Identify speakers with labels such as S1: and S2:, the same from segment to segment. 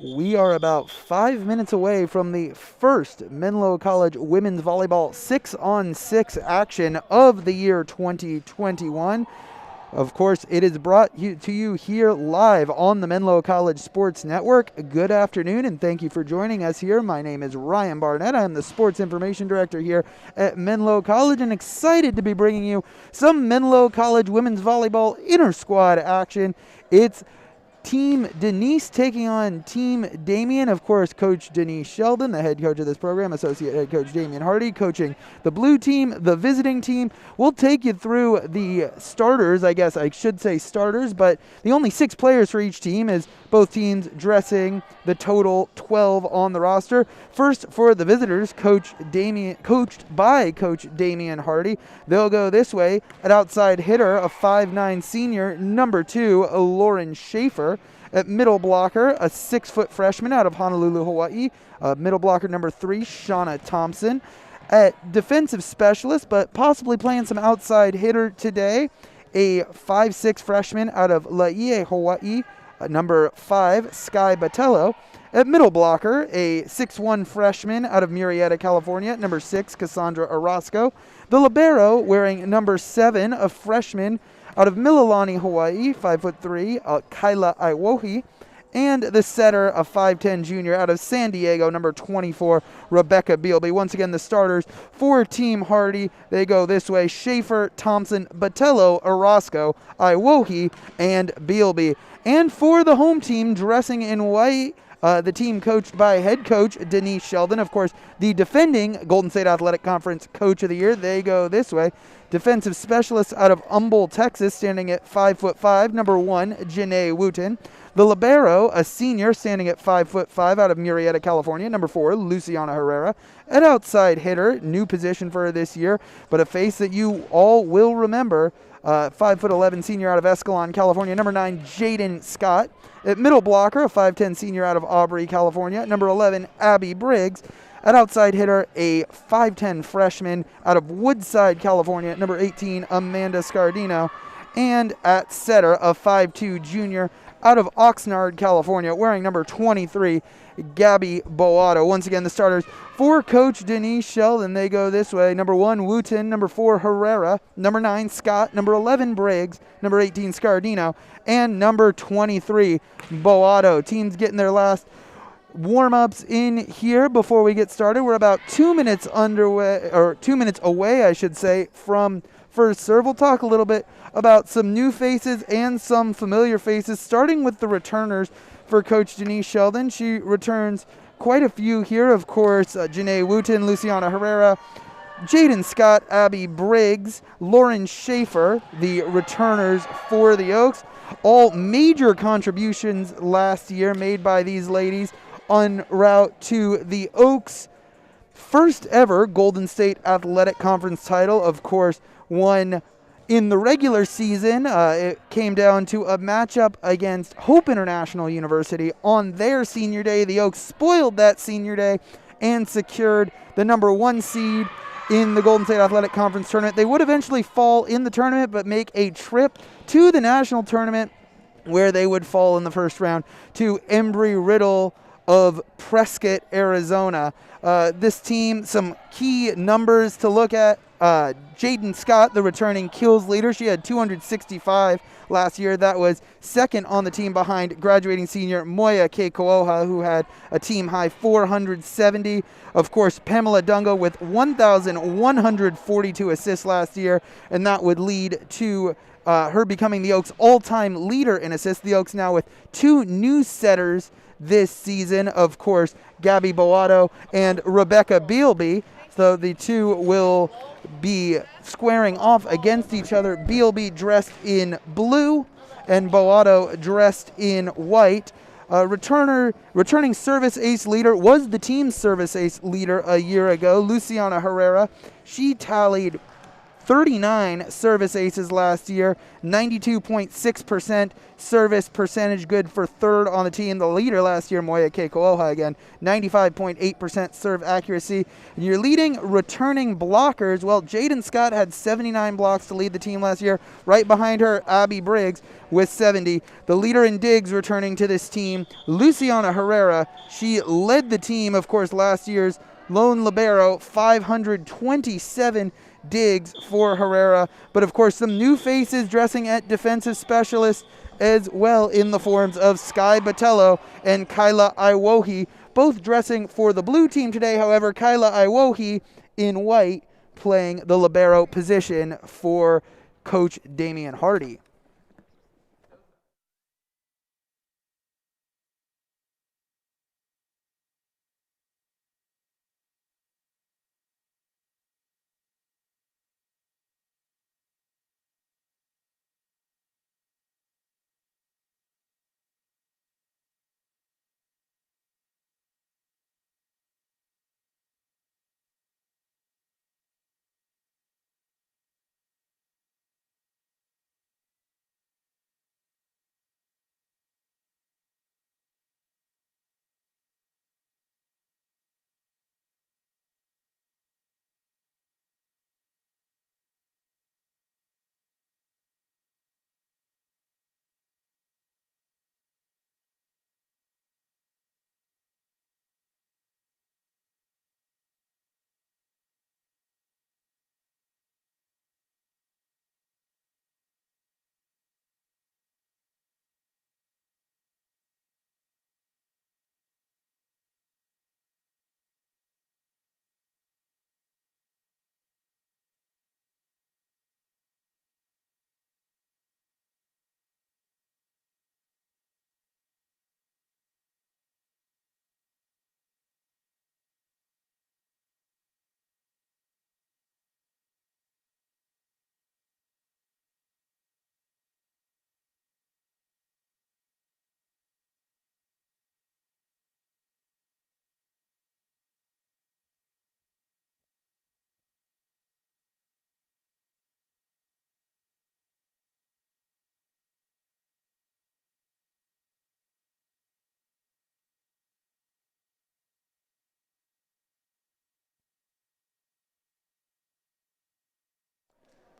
S1: We are about 5 minutes away from the first Menlo College women's volleyball 6-on-6 action of the year 2021. Of course, it is brought to you here live on the Menlo College Sports Network. Good afternoon, and thank you for joining us here. My name is Ryan Barnett. I am the Sports Information Director here at Menlo College, and excited to be bringing you some Menlo College women's volleyball inter-squad action. It's Team Denise taking on Team Damien. Of course, Coach Denise Sheldon, the head coach of this program, Associate Head Coach Damien Hardy, coaching the blue team, the visiting team. We'll take you through the starters, I guess I should say starters, but the only 6 players for each team is both teams dressing the total 12 on the roster. First, for the visitors, coached by Coach Damien Hardy. They'll go this way. At outside hitter, a 5'9 senior, number 2, Lauren Schaefer. At middle blocker, a 6-foot freshman out of Honolulu, Hawaii. Middle blocker number 3, Shauna Thompson. At defensive specialist, but possibly playing some outside hitter today, a 5'6 freshman out of Laie, Hawaii. Number 5, Sky Batello. At middle blocker, a 6'1 freshman out of Murrieta, California. Number 6, Cassandra Orozco. The libero, wearing number 7, a freshman out of Mililani, Hawaii, 5'3", Kyla Iwohi. And the setter, a 5'10 junior out of San Diego, number 24, Rebecca Bealby. Once again, the starters for Team Hardy, they go this way: Schaefer, Thompson, Batello, Orozco, Iwohi, and Bealby. And for the home team, dressing in white, the team coached by head coach Denise Sheldon, of course, the defending Golden State Athletic Conference Coach of the Year. They go this way: defensive specialist out of Humboldt, Texas, standing at 5'5", number 1, Janae Wooten. The libero, a senior, standing at 5'5", out of Murrieta, California, number 4, Luciana Herrera. An outside hitter, new position for this year, but a face that you all will remember, 5'11" senior out of Escalon, California, number 9, Jaden Scott. At middle blocker, a 5'10" senior out of Aubrey, California, number 11, Abby Briggs. At outside hitter, a 5'10" freshman out of Woodside, California, number 18, Amanda Scardino. And at setter, a 5'2" junior out of Oxnard, California, wearing number 23, Gabby Boato. Once again, the starters for Coach Denise Sheldon, they go this way: number 1, Wooten, number 4, Herrera, number 9, Scott, number 11, Briggs, number 18, Scardino, and number 23, Boato. Teams getting their last warm-ups in here before we get started. We're about 2 minutes away, I should say, from first serve. We'll talk a little bit about some new faces and some familiar faces, starting with the returners for Coach Denise Sheldon. She returns quite a few here, of course: Janae Wooten, Luciana Herrera, Jaden Scott, Abby Briggs, Lauren Schaefer, the returners for the Oaks. All major contributions last year made by these ladies en route to the Oaks' first ever Golden State Athletic Conference title. Of course, won in the regular season. It came down to a matchup against Hope International University on their senior day. The Oaks spoiled that senior day and secured the number 1 seed in the Golden State Athletic Conference tournament. They would eventually fall in the tournament, but make a trip to the national tournament, where they would fall in the first round to Embry-Riddle of Prescott, Arizona. This team, some key numbers to look at. Jaden Scott, the returning kills leader, she had 265 last year. That was second on the team behind graduating senior Moya Keikoha, who had a team high 470. Of course, Pamela Dungo with 1,142 assists last year, and that would lead to her becoming the Oaks' all-time leader in assists. The Oaks now with 2 new setters this season, of course, Gabby Boato and Rebecca Bealby. So the two will be squaring off against each other. Bealby dressed in blue and Boato dressed in white. Returning service ace leader was the team's service ace leader a year ago, Luciana Herrera. She tallied 39 service aces last year, 92.6% service percentage, good for third on the team. The leader last year, Moya Keiko'oha, again, 95.8% serve accuracy. And your leading returning blockers, well, Jaden Scott had 79 blocks to lead the team last year. Right behind her, Abby Briggs with 70. The leader in digs returning to this team, Luciana Herrera. She led the team, of course, last year's lone libero, 527 digs for Herrera. But, of course, some new faces dressing at defensive specialist as well in the forms of Sky Botello and Kyla Iwohi, both dressing for the blue team today. However, Kyla Iwohi in white playing the libero position for Coach Damian Hardy.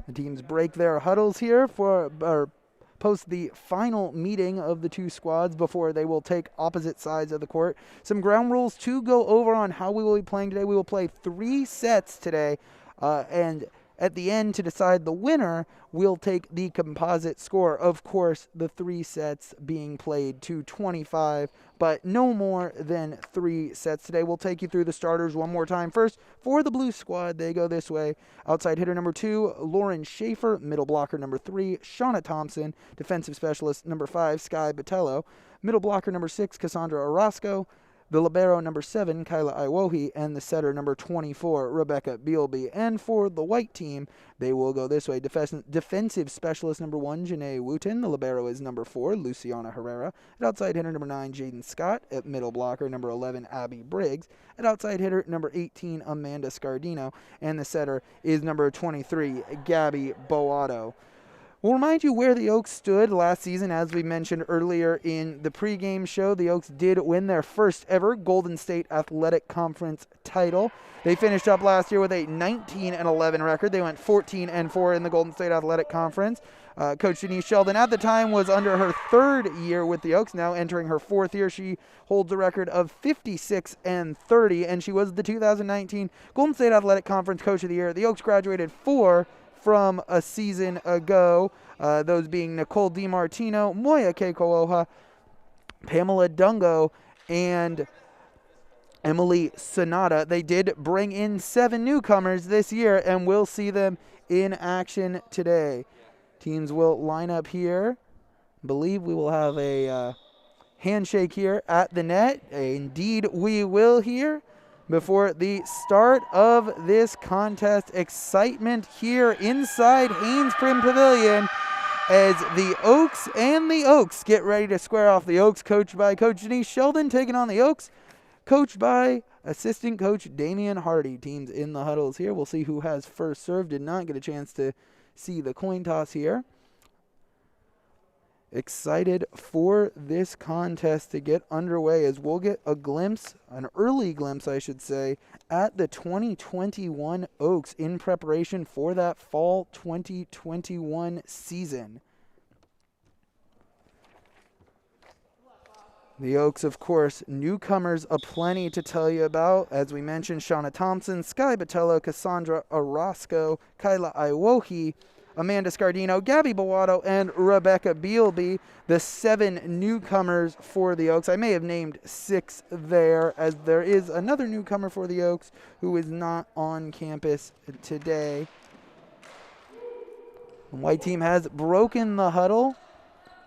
S1: The teams break their huddles here or post the final meeting of the two squads before they will take opposite sides of the court. Some ground rules to go over on how we will be playing today. We will play 3 sets today, and at the end, to decide the winner, we'll take the composite score. Of course, the 3 sets being played to 25, but no more than 3 sets today. We'll take you through the starters one more time. First, for the blue squad, they go this way. Outside hitter number 2, Lauren Schaefer. Middle blocker number 3, Shauna Thompson. Defensive specialist number 5, Sky Botello. Middle blocker number 6, Cassandra Orozco. The libero number 7, Kyla Iwohi, and the setter number 24, Rebecca Bealby. And for the white team, they will go this way. Defensive specialist number 1, Janae Wooten. The libero is number 4, Luciana Herrera. At outside hitter number 9, Jaden Scott. At middle blocker number 11, Abby Briggs. At outside hitter number 18, Amanda Scardino. And the setter is number 23, Gabby Boato. We'll remind you where the Oaks stood last season. As we mentioned earlier in the pregame show, the Oaks did win their first ever Golden State Athletic Conference title. They finished up last year with a 19-11 record. They went 14-4 in the Golden State Athletic Conference. Coach Denise Sheldon at the time was under her 3rd year with the Oaks, now entering her 4th year. She holds a record of 56-30, and she was the 2019 Golden State Athletic Conference Coach of the Year. The Oaks graduated 4 from a season ago, those being Nicole DiMartino, Moya Keiko'oha, Pamela Dungo, and Emily Sonata. They did bring in 7 newcomers this year, and we'll see them in action today. Teams will line up here. I believe we will have a handshake here at the net. Indeed, we will here. Before the start of this contest, excitement here inside Haynes Prim Pavilion as the Oaks get ready to square off. The Oaks coached by Coach Denise Sheldon taking on the Oaks coached by assistant coach Damian Hardy. Teams in the huddles here. We'll see who has first serve. Did not get a chance to see the coin toss here. Excited for this contest to get underway as we'll get a glimpse, an early glimpse I should say, at the 2021 Oaks in preparation for that fall 2021 season. The Oaks, of course, newcomers aplenty to tell you about. As we mentioned, Shauna Thompson, Sky Botello, Cassandra Orozco, Kyla Iwohi, Amanda Scardino, Gabby Bowato, and Rebecca Bealby, the 7 newcomers for the Oaks. I may have named 6 there, as there is another newcomer for the Oaks who is not on campus today. The white team has broken the huddle.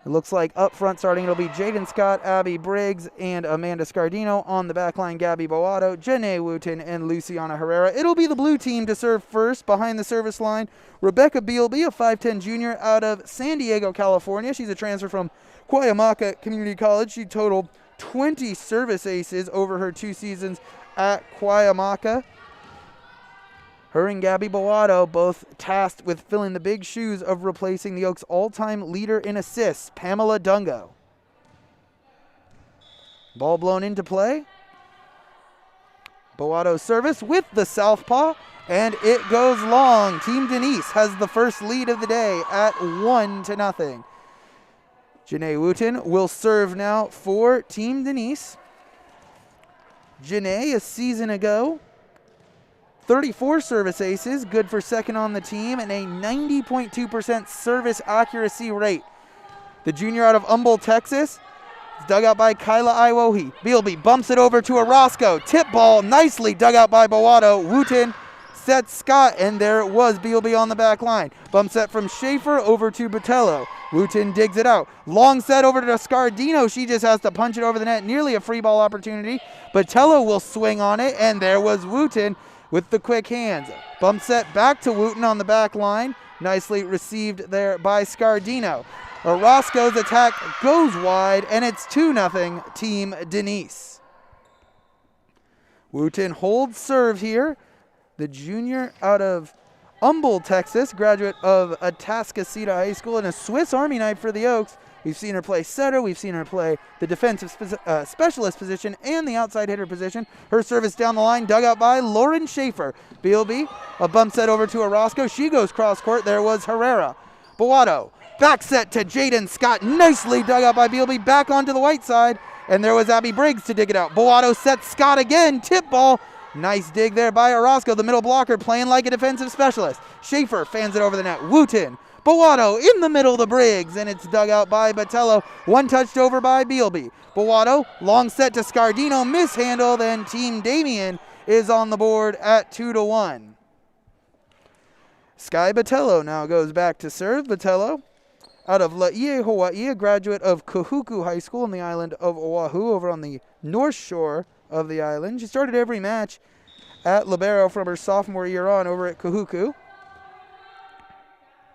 S1: It looks like up front starting it'll be Jaden Scott, Abby Briggs, and Amanda Scardino. On the back line, Gabby Bowato, Janae Wooten, and Luciana Herrera. It'll be the blue team to serve first behind the service line. Rebecca Bealby, a 5'10 junior out of San Diego, California. She's a transfer from Cuyamaca Community College. She totaled 20 service aces over her 2 seasons at Cuyamaca. Her and Gabby Bowato both tasked with filling the big shoes of replacing the Oaks' all-time leader in assists, Pamela Dungo. Ball blown into play. Bowato's service with the southpaw, and it goes long. Team Denise has the first lead of the day at 1-0. Janae Wooten will serve now for Team Denise. Janae, a season ago, 34 service aces, good for second on the team, and a 90.2% service accuracy rate. The junior out of Humboldt, Texas, is dug out by Kyla Iwohi. Bealby bumps it over to Orozco. Tip ball, nicely dug out by Bowato. Wooten sets Scott, and there it was, Bealby on the back line. Bump set from Schaefer over to Botello. Wooten digs it out. Long set over to Scardino. She just has to punch it over the net. Nearly a free ball opportunity. Botello will swing on it, and there was Wooten with the quick hands. Bump set back to Wooten on the back line. Nicely received there by Scardino. Orozco's attack goes wide, and it's 2-0 Team Denise. Wooten holds serve here. The junior out of Humboldt, Texas, graduate of Atascocita High School, and a Swiss Army knife for the Oaks. We've seen her play setter. We've seen her play the defensive specialist position and the outside hitter position. Her service down the line, dug out by Lauren Schaefer. Bealby, a bump set over to Orozco. She goes cross court. There was Herrera. Bowato, back set to Jaden Scott. Nicely dug out by Bealby. Back onto the white side. And there was Abby Briggs to dig it out. Bowato sets Scott again. Tip ball. Nice dig there by Orozco, the middle blocker, playing like a defensive specialist. Schaefer fans it over the net. Wooten. Bowato in the middle to Briggs, and it's dug out by Botello. One touched over by Bealby. Bowato, long set to Scardino, mishandled, and Team Damien is on the board at 2-1. Sky Botello now goes back to serve. Botello, out of Laie, Hawaii, a graduate of Kahuku High School on the island of Oahu, over on the north shore of the island. She started every match at libero from her sophomore year on over at Kahuku.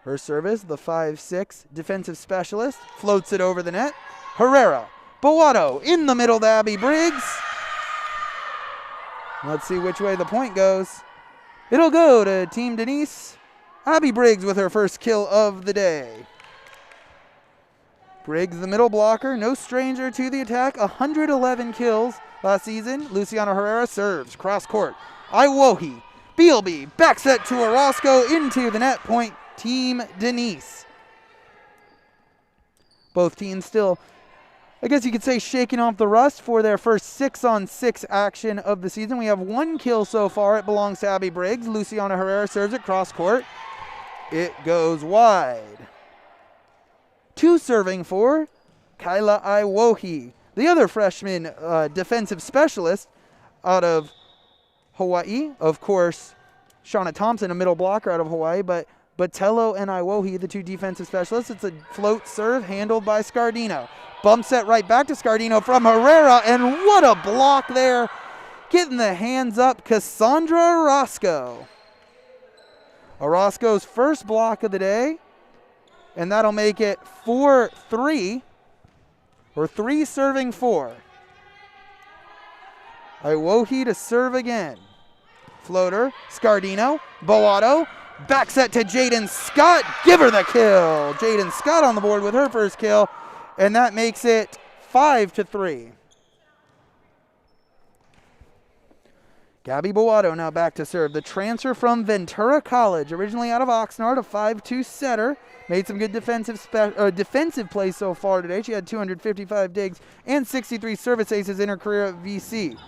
S1: Her service, the 5'6" defensive specialist, floats it over the net. Herrera, Bowato in the middle to Abby Briggs. Let's see which way the point goes. It'll go to Team Denise. Abby Briggs with her first kill of the day. Briggs, the middle blocker, no stranger to the attack. 111 kills last season. Luciana Herrera serves cross court. Iwohi, Bealby, back set to Orozco into the net. Point Team Denise. Both teams still, I guess you could say, shaking off the rust for their first 6-on-6 action of the season. We have 1 kill so far. It belongs to Abby Briggs. Luciana Herrera serves it cross court. It goes wide. 2 serving for Kyla Iwohi, the other freshman defensive specialist out of Hawaii. Of course, Shauna Thompson, a middle blocker out of Hawaii, but Botello and Iwohi, the 2 defensive specialists. It's a float serve handled by Scardino. Bump set right back to Scardino from Herrera, and what a block there. Getting the hands up, Cassandra Orozco. Orozco's first block of the day, and that'll make it 4-3, or 3 serving 4. Iwohi to serve again. Floater, Scardino, Boato, back set to Jaden Scott. Give her the kill. Jaden Scott on the board with her first kill, and that makes it 5-3. Gabby Boato now back to serve. The transfer from Ventura College, originally out of Oxnard, a 5'2" setter. Made some good defensive plays so far today. She had 255 digs and 63 service aces in her career at VC.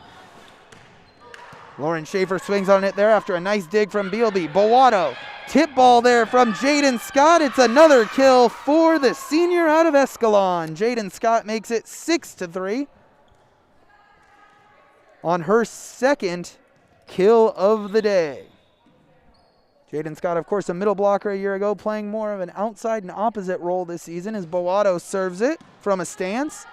S1: Lauren Schaefer swings on it there after a nice dig from Bealby. Boato, tip ball there from Jaden Scott. It's another kill for the senior out of Escalon. Jaden Scott makes it 6-3 on her second kill of the day. Jaden Scott, of course, a middle blocker a year ago, playing more of an outside and opposite role this season as Boato serves it from a stance.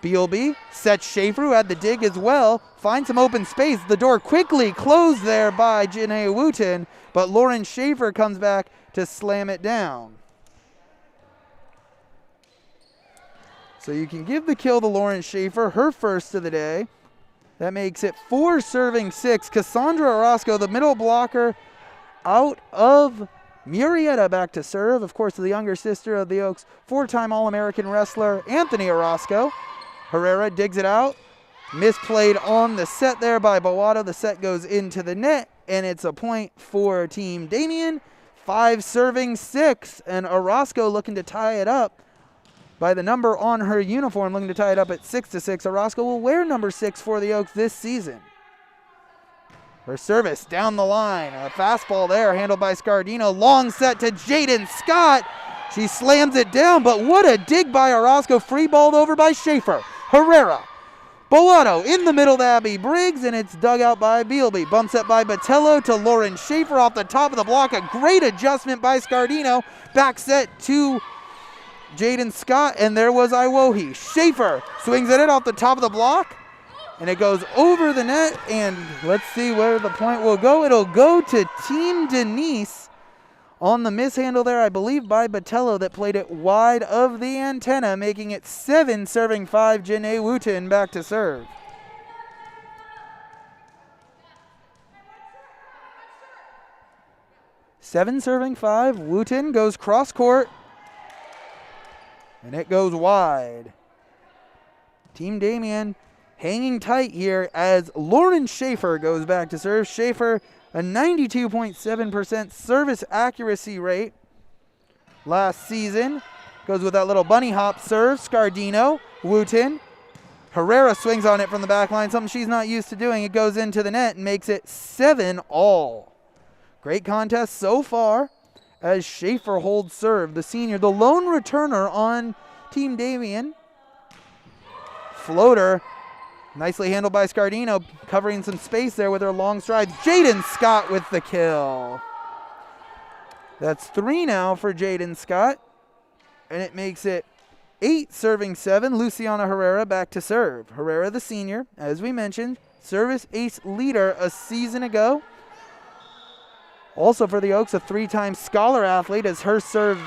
S1: Bealby sets Schaefer, who had the dig as well, finds some open space. The door quickly closed there by Janae Wooten, but Lauren Schaefer comes back to slam it down. So you can give the kill to Lauren Schaefer, her first of the day. That makes it 4 serving 6. Cassandra Orozco, the middle blocker, out of Murrieta, back to serve. Of course, the younger sister of the Oaks, 4-time All-American wrestler Anthony Orozco. Herrera digs it out. Misplayed on the set there by Boato. The set goes into the net, and it's a point for Team Damien. 5 serving 6, and Orozco looking to tie it up by the number on her uniform, looking to tie it up at 6-6. Orozco will wear number 6 for the Oaks this season. Her service down the line. A fastball there handled by Scardino. Long set to Jaden Scott. She slams it down, but what a dig by Orozco. Free balled over by Schaefer. Herrera. Boato in the middle to Abby Briggs, and it's dug out by Bealby. Bump set by Botello to Lauren Schaefer off the top of the block. A great adjustment by Scardino. Back set to Jaden Scott, and there was Iwohi. Schaefer swings at it off the top of the block, and it goes over the net, and let's see where the point will go. It'll go to Team Denise on the mishandle there, I believe, by Botello that played it wide of the antenna, making it 7 serving 5. Janae Wooten back to serve. Seven serving 5. Wooten goes cross court, and it goes wide. Team Damien hanging tight here as Lauren Schaefer goes back to serve. Schaefer, a 92.7% service accuracy rate last season. Goes with that little bunny hop serve. Scardino, Wooten. Herrera swings on it from the back line, something she's not used to doing. It goes into the net and makes it 7-all. Great contest so far as Schaefer holds serve. The senior, the lone returner on Team Damien. Floater, nicely handled by Scardino, covering some space there with her long strides. Jaden Scott with the kill. That's 3 now for Jaden Scott, and it makes it 8 serving 7. Luciana Herrera back to serve. Herrera, the senior, as we mentioned, service ace leader a season ago. Also for the Oaks, a 3-time scholar athlete as her serve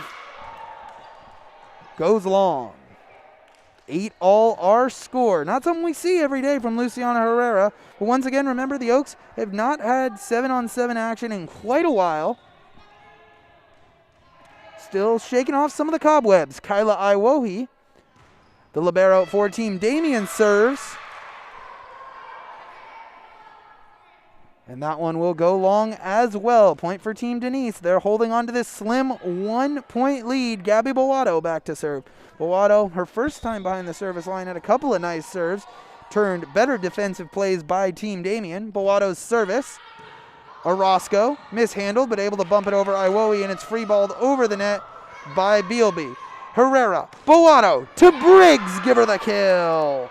S1: goes long. 8-all our score. Not something we see every day from Luciana Herrera. But once again, remember, the Oaks have not had 7-on-7 action in quite a while. Still shaking off some of the cobwebs. Kyla Iwohi, the libero for Team Damien, serves. And that one will go long as well. Point for Team Denise. They're holding on to this slim 1-point lead. Gabby Boato back to serve. Boato, her first time behind the service line, had a couple of nice serves. Turned better defensive plays by Team Damien. Boato's service. Orozco mishandled, but able to bump it over Iwohi, and it's free-balled over the net by Bealby. Herrera, Boato to Briggs. Give her the kill.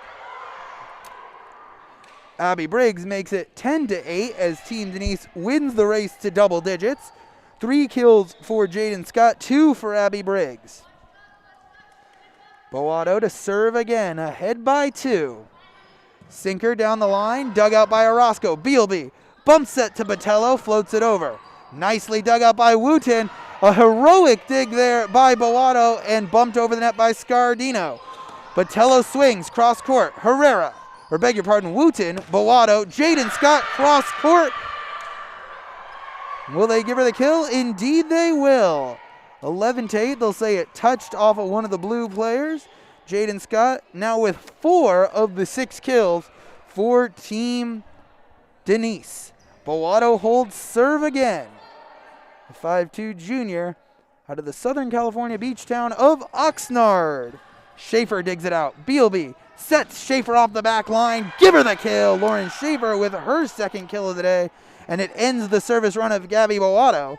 S1: Abby Briggs makes it 10-8 as Team Denise wins the race to double digits. 3 kills for Jaden Scott, 2 for Abby Briggs. Boato to serve again, ahead by 2. Sinker down the line, dug out by Orozco. Bealby, bump set to Botello, floats it over. Nicely dug out by Wooten. A heroic dig there by Boato and bumped over the net by Scardino. Botello swings, cross court. Herrera, or beg your pardon, Wooten, Bowato, Jaden Scott, cross court. Will they give her the kill? Indeed they will. 11-8, they'll say it touched off of one of the blue players. Jaden Scott now with 4 of the 6 kills for Team Denise. Bowato holds serve again. The 5'2 junior out of the Southern California beach town of Oxnard. Schaefer digs it out. Bealby sets Schaefer off the back line. Give her the kill. Lauren Schaefer with her 2nd kill of the day. And it ends the service run of Gabby Bowato.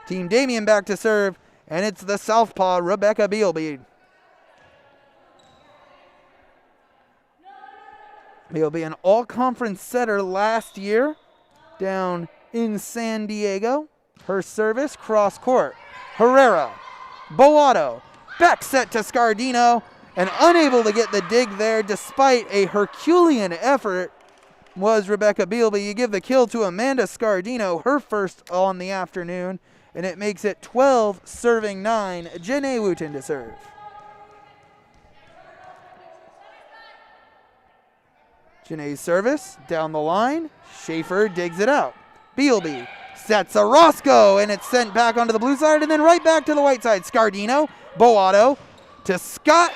S1: Team Damien back to serve. And it's the southpaw, Rebecca Bealby. Bealby, an all-conference setter last year down in San Diego. Her service, cross court. Herrera, Bowato, back set to Scardino, and unable to get the dig there despite a Herculean effort was Rebecca Bealby. You give the kill to Amanda Scardino, her first on the afternoon, and it makes it 12 serving 9. Janae Wooten to serve. Janae's service down the line. Schaefer digs it out. Bealby sets a Roscoe, and it's sent back onto the blue side and then right back to the white side. Scardino, Bowato to Scott.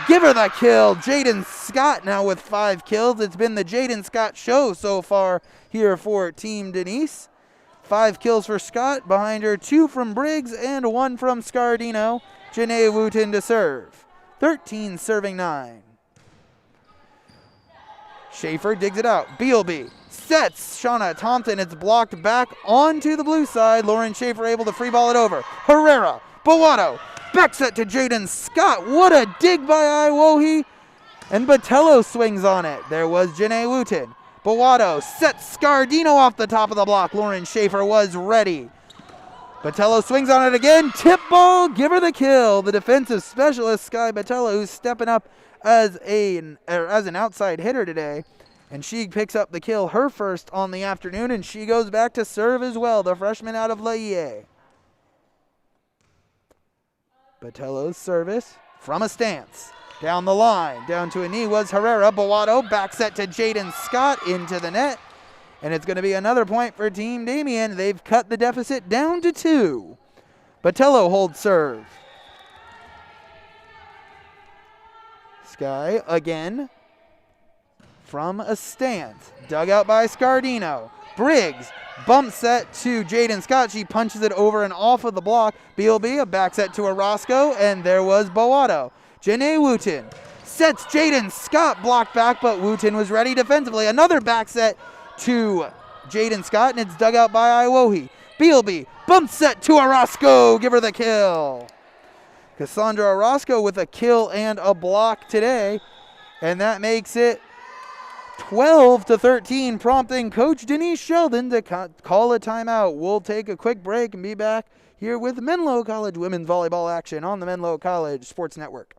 S1: Give her the kill. Jaden Scott now with 5 kills. It's been the Jaden Scott show so far here for Team Denise. 5 kills for Scott. Behind her, 2 from Briggs and 1 from Scardino. Janae Wooten to serve. 13 serving 9. Schaefer digs it out. Bealby sets Shauna Thompson. It's blocked back onto the blue side. Lauren Schaefer able to free ball it over. Herrera, Bowato, back set to Jaden Scott. What a dig by Iwohi. And Botello swings on it. There was Janae Wooten. Bowato sets Scardino off the top of the block. Lauren Schaefer was ready. Botello swings on it again. Tip ball, give her the kill. The defensive specialist, Sky Botello, who's stepping up as an outside hitter today. And she picks up the kill, her first on the afternoon, and she goes back to serve as well, the freshman out of Laie. Botello's service from a stance. Down the line, down to a knee was Herrera. Bowato back set to Jaden Scott into the net. And it's going to be another point for Team Damien. They've cut the deficit down to 2. Botello holds serve. Sky again from a stance. Dug out by Scardino. Briggs bump set to Jaden Scott. She punches it over and off of the block. Bealby, a back set to Orozco, and there was Bowato. Janae Wooten sets Jaden Scott, blocked back, but Wooten was ready defensively. Another back set to Jaden Scott, and it's dug out by Iwohi. Bealby, bump set to Orozco. Give her the kill. Cassandra Orozco with a kill and a block today, and that makes it 12-13, prompting Coach Denise Sheldon to call a timeout. We'll take a quick break and be back here with Menlo College women's volleyball action on the Menlo College Sports Network.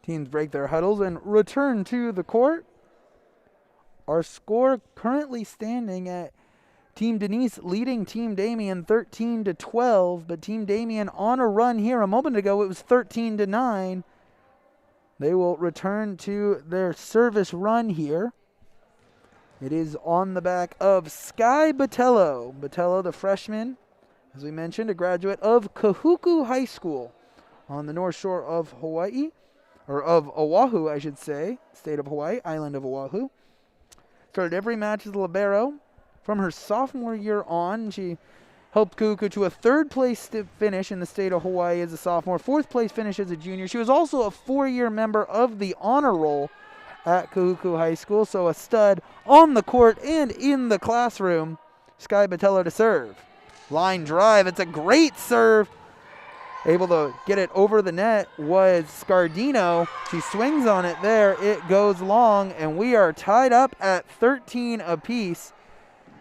S1: Teams break their huddles and return to the court. Our score currently standing at Team Denise leading Team Damien 13-12, but Team Damien on a run here. A moment ago, it was 13-9. They will return to their service run here. It is on the back of Sky Botello. Botello, the freshman, as we mentioned, a graduate of Kahuku High School on the north shore of Hawaii, or of Oahu, I should say, state of Hawaii, island of Oahu. Started every match as a libero. From her sophomore year on, she helped Kahuku to a third-place finish in the state of Hawaii as a sophomore, fourth-place finish as a junior. She was also a four-year member of the honor roll at Kahuku High School, so a stud on the court and in the classroom. Sky Botello to serve. Line drive, it's a great serve. Able to get it over the net was Scardino. She swings on it there. It goes long, and we are tied up at 13 apiece.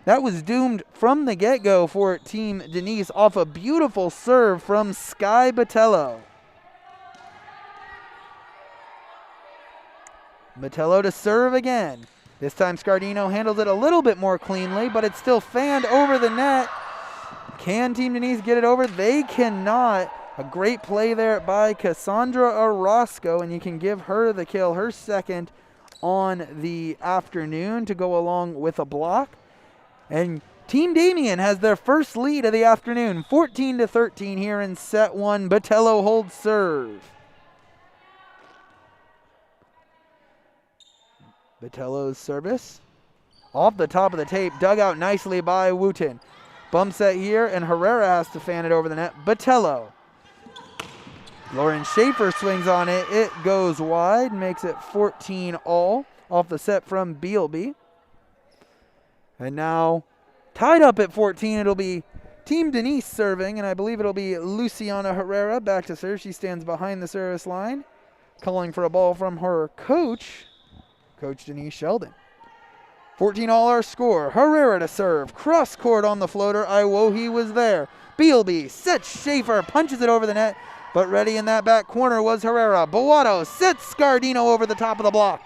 S1: That was doomed from the get-go for Team Denise off a beautiful serve from Sky Botello. Botello to serve again. This time Scardino handles it a little bit more cleanly, but it's still fanned over the net. Can Team Denise get it over? They cannot. A great play there by Cassandra Orozco, and you can give her the kill, her second on the afternoon to go along with a block. And Team Damien has their first lead of the afternoon, 14-13 here in set one. Botello holds serve. Botello's service. Off the top of the tape, dug out nicely by Wooten. Bump set here, and Herrera has to fan it over the net. Botello. Lauren Schaefer swings on it. It goes wide, makes it 14 all off the set from Bealby. And now, tied up at 14, it'll be Team Denise serving, and I believe it'll be Luciana Herrera back to serve. She stands behind the service line, calling for a ball from her coach, Coach Denise Sheldon. 14 all our score. Herrera to serve. Cross court on the floater. Iwohi was there. Bealby sets Schaefer, punches it over the net, but ready in that back corner was Herrera. Boato sets Scardino over the top of the block.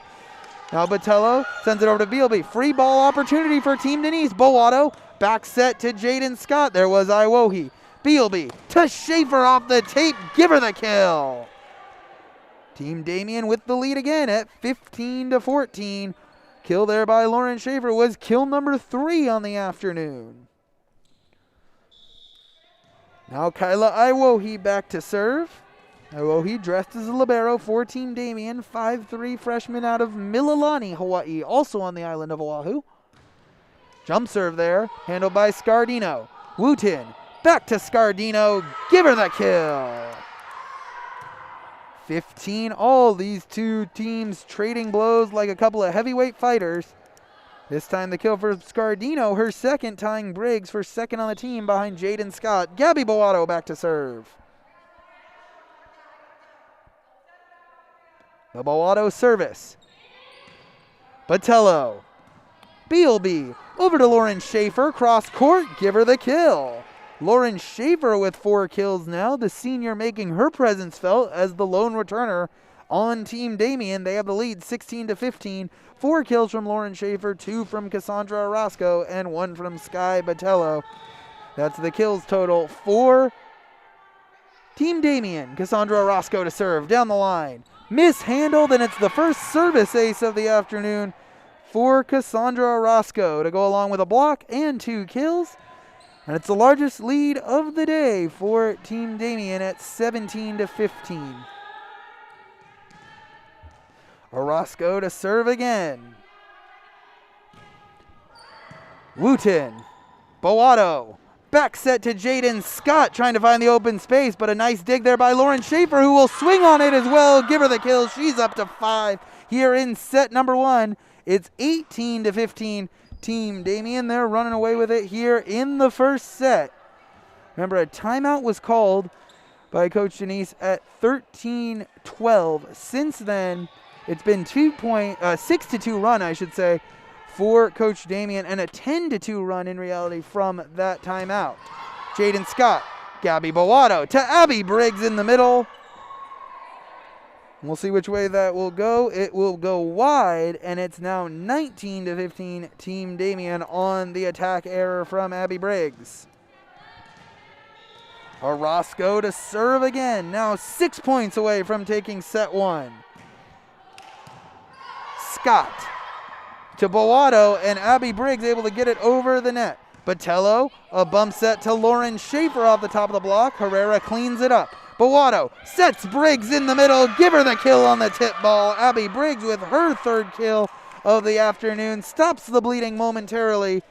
S1: Now Botello sends it over to Bealby. Free ball opportunity for Team Denise. Boato, back set to Jaden Scott. There was Iwohi. Bealby to Schaefer off the tape. Give her the kill. Team Damien with the lead again at 15-14. Kill there by Lauren Schaefer was kill number 3 on the afternoon. Now Kyla Iwohi back to serve. Iwohi dressed as a libero for Team Damien, 5'3" freshman out of Mililani, Hawaii, also on the island of Oahu. Jump serve there, handled by Scardino. Wooten, back to Scardino, give her the kill. 15 all, these two teams trading blows like a couple of heavyweight fighters. This time the kill for Scardino, her second, tying Briggs for second on the team behind Jaden Scott. Gabby Boato back to serve. The Boato service. Botello. Bealby. Over to Lauren Schaefer. Cross court. Give her the kill. Lauren Schaefer with 4 kills now. The senior making her presence felt as the lone returner on Team Damien. They have the lead 16-15. 4 kills from Lauren Schaefer, 2 from Cassandra Orozco, and 1 from Sky Botello. That's the kills total for Team Damien. Cassandra Orozco to serve down the line. Mishandled, and it's the first service ace of the afternoon for Cassandra Orozco to go along with a block and 2 kills. And it's the largest lead of the day for Team Damien at 17-15. Orozco to serve again. Wooten. Boato. Back set to Jaden Scott, trying to find the open space, but a nice dig there by Lauren Schaefer, who will swing on it as well. Give her the kill. She's up to 5 here in set number 1. It's 18-15. Team Damien, they're running away with it here in the first set. Remember, a timeout was called by Coach Denise at 13-12. Since then, it's been 6-2 run, I should say, for Coach Damien, and a 10-2 run in reality from that timeout. Jaden Scott, Gabby Boato to Abby Briggs in the middle. We'll see which way that will go. It will go wide, and it's now 19-15, Team Damien on the attack error from Abby Briggs. Orozco to serve again, now 6 points away from taking set one. Scott to Boato, and Abby Briggs able to get it over the net. Botello, a bump set to Lauren Schaefer off the top of the block. Herrera cleans it up. Boato sets Briggs in the middle. Give her the kill on the tip ball. Abby Briggs with her third kill of the afternoon. Stops the bleeding momentarily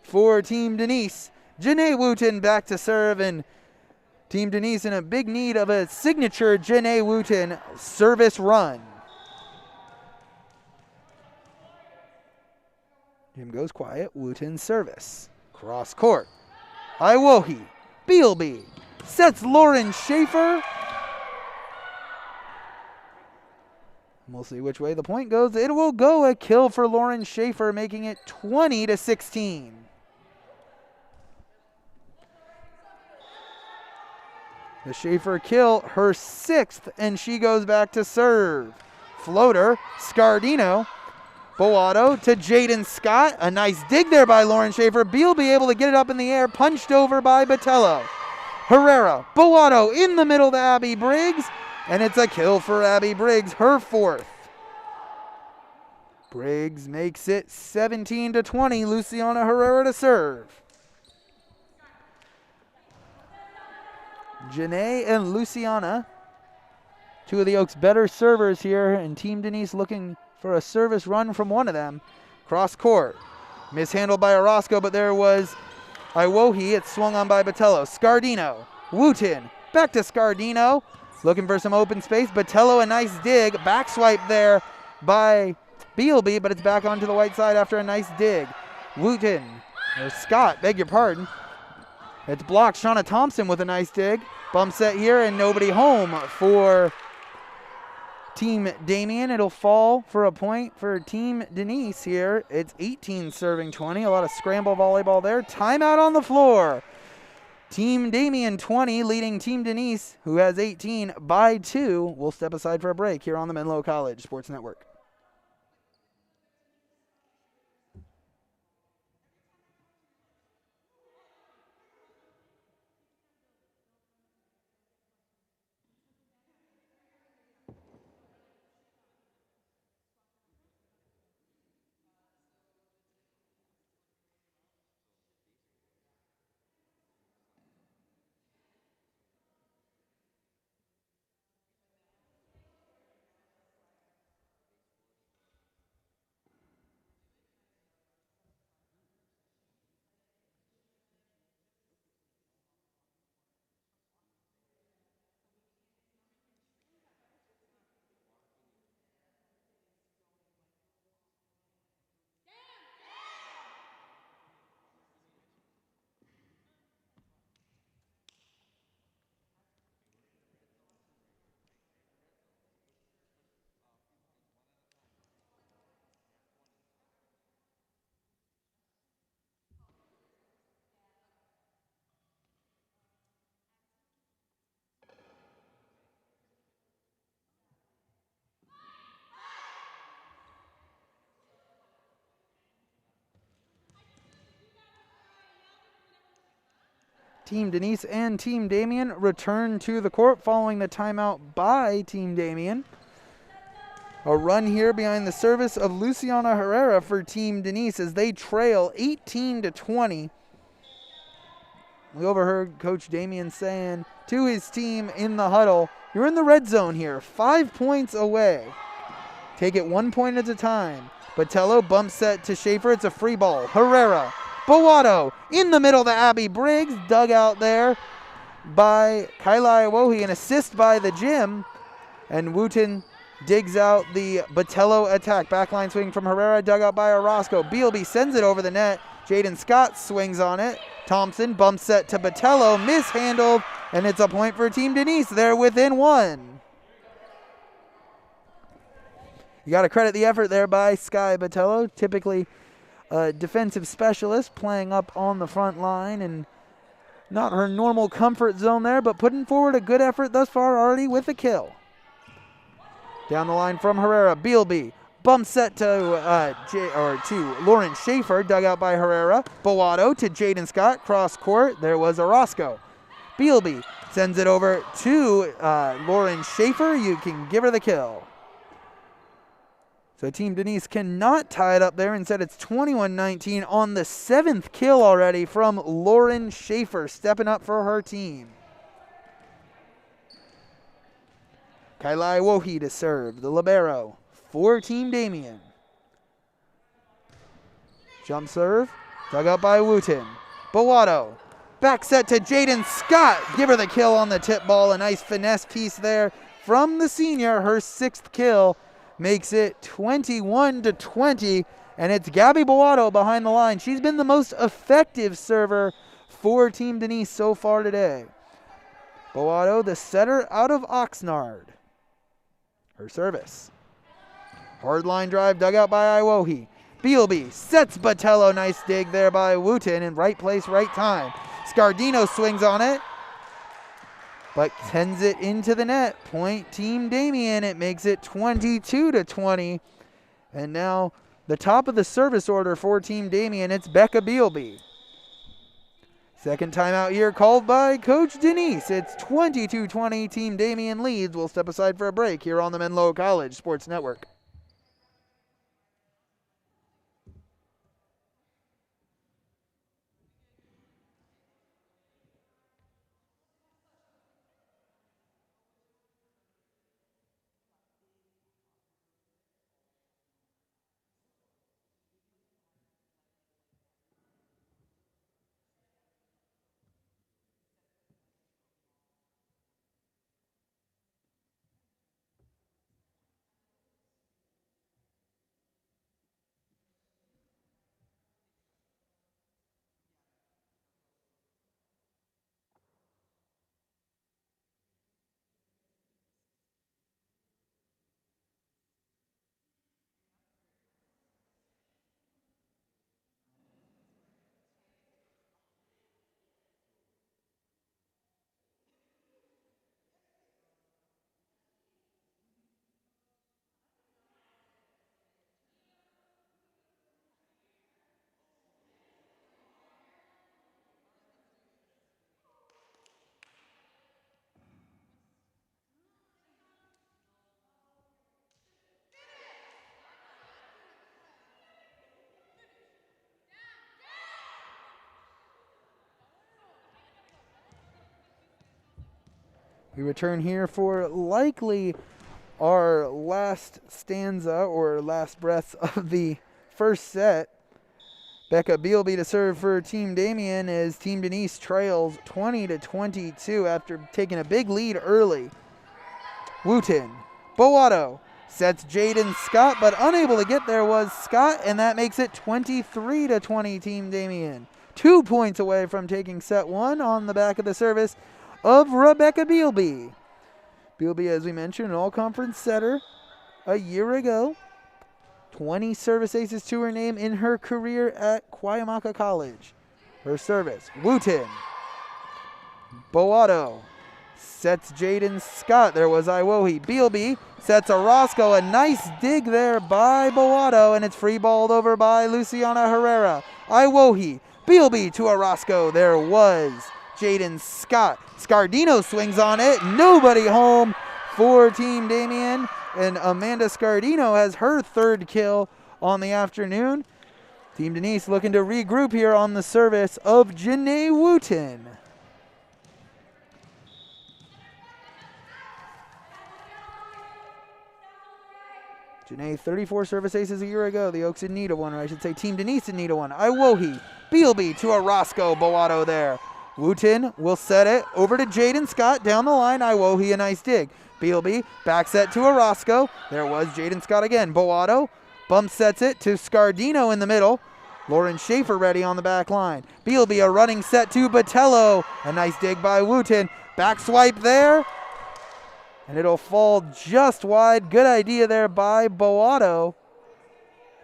S1: for Team Denise. Janae Wooten back to serve, and Team Denise in a big need of a signature Janae Wooten service run. Jim goes quiet. Wooten service. Cross court. Iwohi. Bealby. Sets Lauren Schaefer. We'll see which way the point goes. It will go a kill for Lauren Schaefer, making it 20-16. The Schaefer kill, her sixth, and she goes back to serve. Floater, Scardino. Boato to Jaden Scott. A nice dig there by Lauren Schaefer. Bealby able to get it up in the air, punched over by Botello. Herrera, Boato in the middle to Abby Briggs, and it's a kill for Abby Briggs, her fourth. Briggs makes it 17-20. Luciana Herrera to serve. Janae and Luciana, two of the Oaks' better servers here, and Team Denise looking for a service run from one of them. Cross court. Mishandled by Orozco, but there was Iwohi. It's swung on by Botello. Scardino. Wooten. Back to Scardino. Looking for some open space. Botello, a nice dig. Back swipe there by Bealby, but it's back onto the white side after a nice dig. Wooten. Or Scott, beg your pardon. It's blocked. Shauna Thompson with a nice dig. Bump set here and nobody home for Team Damien. It'll fall for a point for Team Denise here. It's 18 serving 20. A lot of scramble volleyball there. Timeout on the floor. Team Damien 20 leading Team Denise, who has 18, by 2. We'll step aside for a break here on the Menlo College Sports Network. Team Denise and Team Damien return to the court following the timeout by Team Damien. A run here behind the service of Luciana Herrera for Team Denise as they trail 18-20. We overheard Coach Damien saying to his team in the huddle, you're in the red zone here, 5 points away. Take it 1 point at a time. Botello bump set to Schaefer. It's a free ball. Herrera. Boato in the middle to Abby Briggs. Dug out there by Kyla Iwohi. An assist by the gym. And Wooten digs out the Botello attack. Backline swing from Herrera. Dug out by Orozco. Bealby sends it over the net. Jaden Scott swings on it. Thompson bump set to Botello. Mishandled. And it's a point for Team Denise. They're within one. You got to credit the effort there by Sky Botello. Typically a defensive specialist playing up on the front line and not her normal comfort zone there, but putting forward a good effort thus far already with a kill. Down the line from Herrera. Bealby. Bump set to Lauren Schaefer. Dug out by Herrera. Bowato to Jaden Scott. Cross court. There was Orozco. Bealby sends it over to Lauren Schaefer. You can give her the kill. So Team Denise cannot tie it up there. Instead, it's 21-19 on the 7th kill already from Lauren Schaefer, stepping up for her team. Kailai Wohi to serve, the libero for Team Damien. Jump serve, dug up by Wooten. Bowato, back set to Jaden Scott. Give her the kill on the tip ball. A nice finesse piece there from the senior. Her 6th kill makes it 21-20, and it's Gabby Bowato behind the line. She's been the most effective server for Team Denise so far today. Bowato, the setter out of Oxnard. Her service. Hard line drive dug out by Iwohi. Bealby sets Botello. Nice dig there by Wooten in right place, right time. Scardino swings on it, but sends it into the net. Point Team Damien. It makes it 22-20. And now the top of the service order for Team Damien, it's Becca Bealby. Second timeout here called by Coach Denise. It's 22-20. Team Damien leads. We'll step aside for a break here on the Menlo College Sports Network. We return here for likely our last stanza or last breath of the first set. Becca Bealby to serve for Team Damien as Team Denise trails 20-22 after taking a big lead early. Wooten. Bowato sets Jaden Scott, but unable to get there was Scott, and that makes it 23-20 Team Damien. 2 points away from taking set 1 on the back of the service of Rebecca Bealby. Bealby, as we mentioned, an all-conference setter a year ago. 20 service aces to her name in her career at Cuyamaca College. Her service, Wooten. Bowato sets Jaden Scott. There was Iwohi. Bealby sets Orozco. A nice dig there by Bowato, and it's free-balled over by Luciana Herrera. Iwohi. Bealby to Orozco. There was Jaden Scott. Scardino swings on it. Nobody home for Team Damien. And Amanda Scardino has her 3rd kill on the afternoon. Team Denise looking to regroup here on the service of Janae Wooten. Janae, 34 service aces a year ago. The Oaks in need of one, or I should say Team Denise in need of one. Iwohi. Bealby to Orozco. Bowato there. Wooten will set it over to Jaden Scott down the line. Iwohi, a nice dig. Bealby, back set to Orozco. There was Jaden Scott again. Bowato bump sets it to Scardino in the middle. Lauren Schaefer ready on the back line. Bealby, a running set to Botello. A nice dig by Wooten. Back swipe there. And it'll fall just wide. Good idea there by Bowato,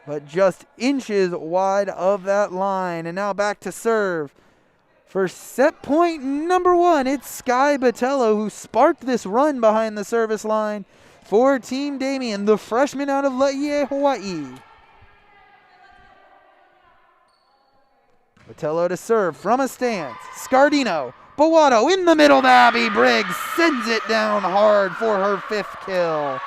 S1: but just inches wide of that line. And now back to serve. For set point number 1, it's Sky Botello who sparked this run behind the service line. for Team Damien, the freshman out of Laie, Hawaii. Botello to serve from a stance. Scardino. Bowato in the middle to Abby Briggs. Sends it down hard for her 5th kill.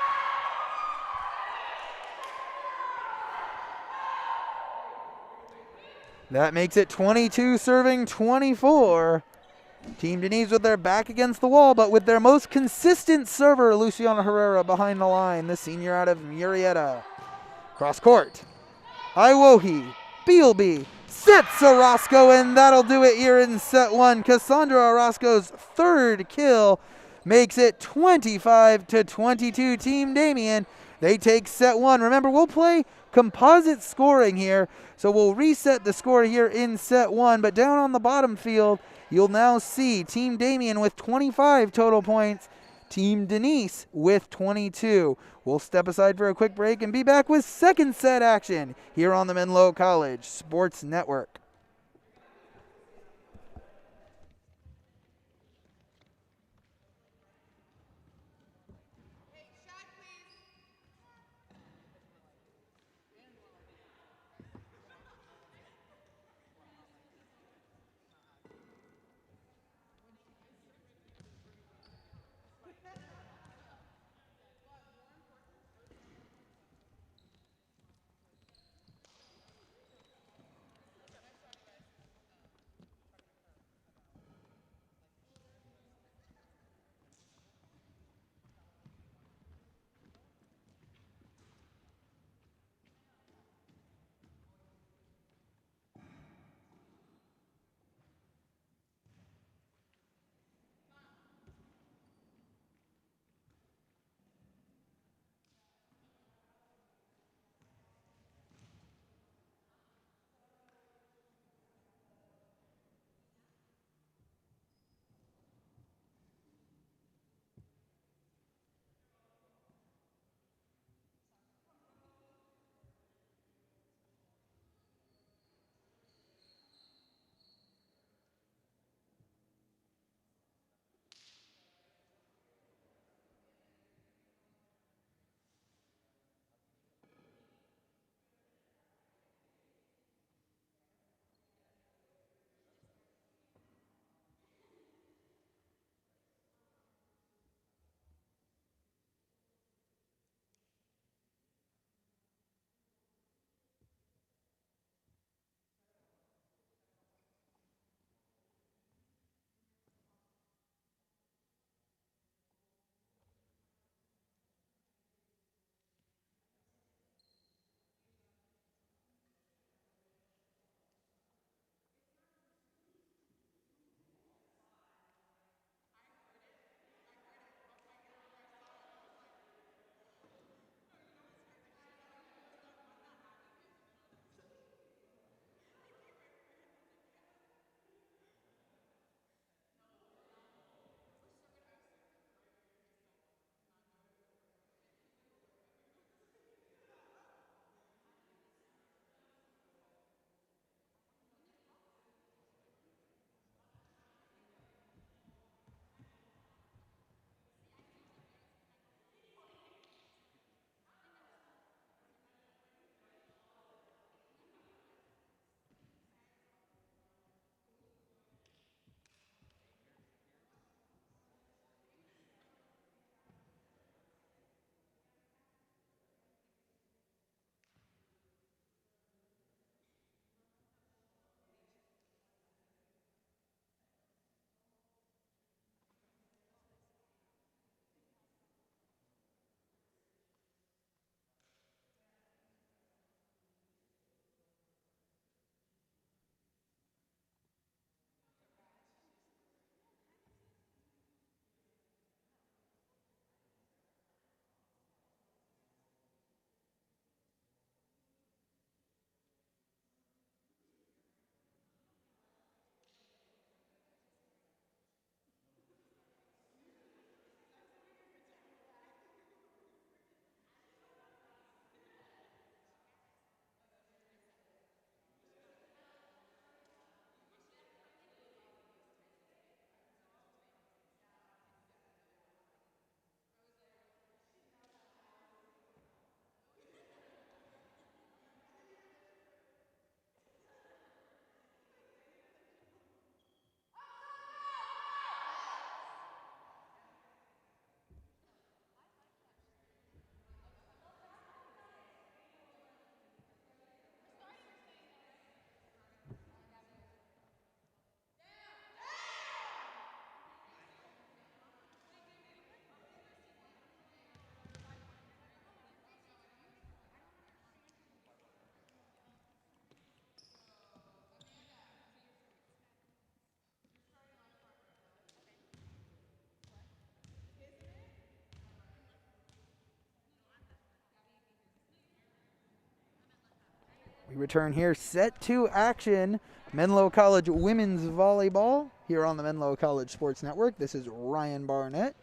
S1: That makes it 22 serving 24. Team Denise with their back against the wall, but with their most consistent server, Luciana Herrera, behind the line, the senior out of Murrieta. Cross court. Iwohi. Bealby. Sets Orozco, and that'll do it here in set 1. Cassandra Orozco's 3rd kill makes it 25-22 Team Damien. They take set 1. Remember, we'll play composite scoring here, so we'll reset the score here in set 1. But down on the bottom field, you'll now see Team Damien with 25 total points, Team Denise with 22. We'll step aside for a quick break and be back with second set action here on the Menlo College Sports Network. We return here, set 2 action. Menlo College women's volleyball here on the Menlo College Sports Network. This is Ryan Barnett.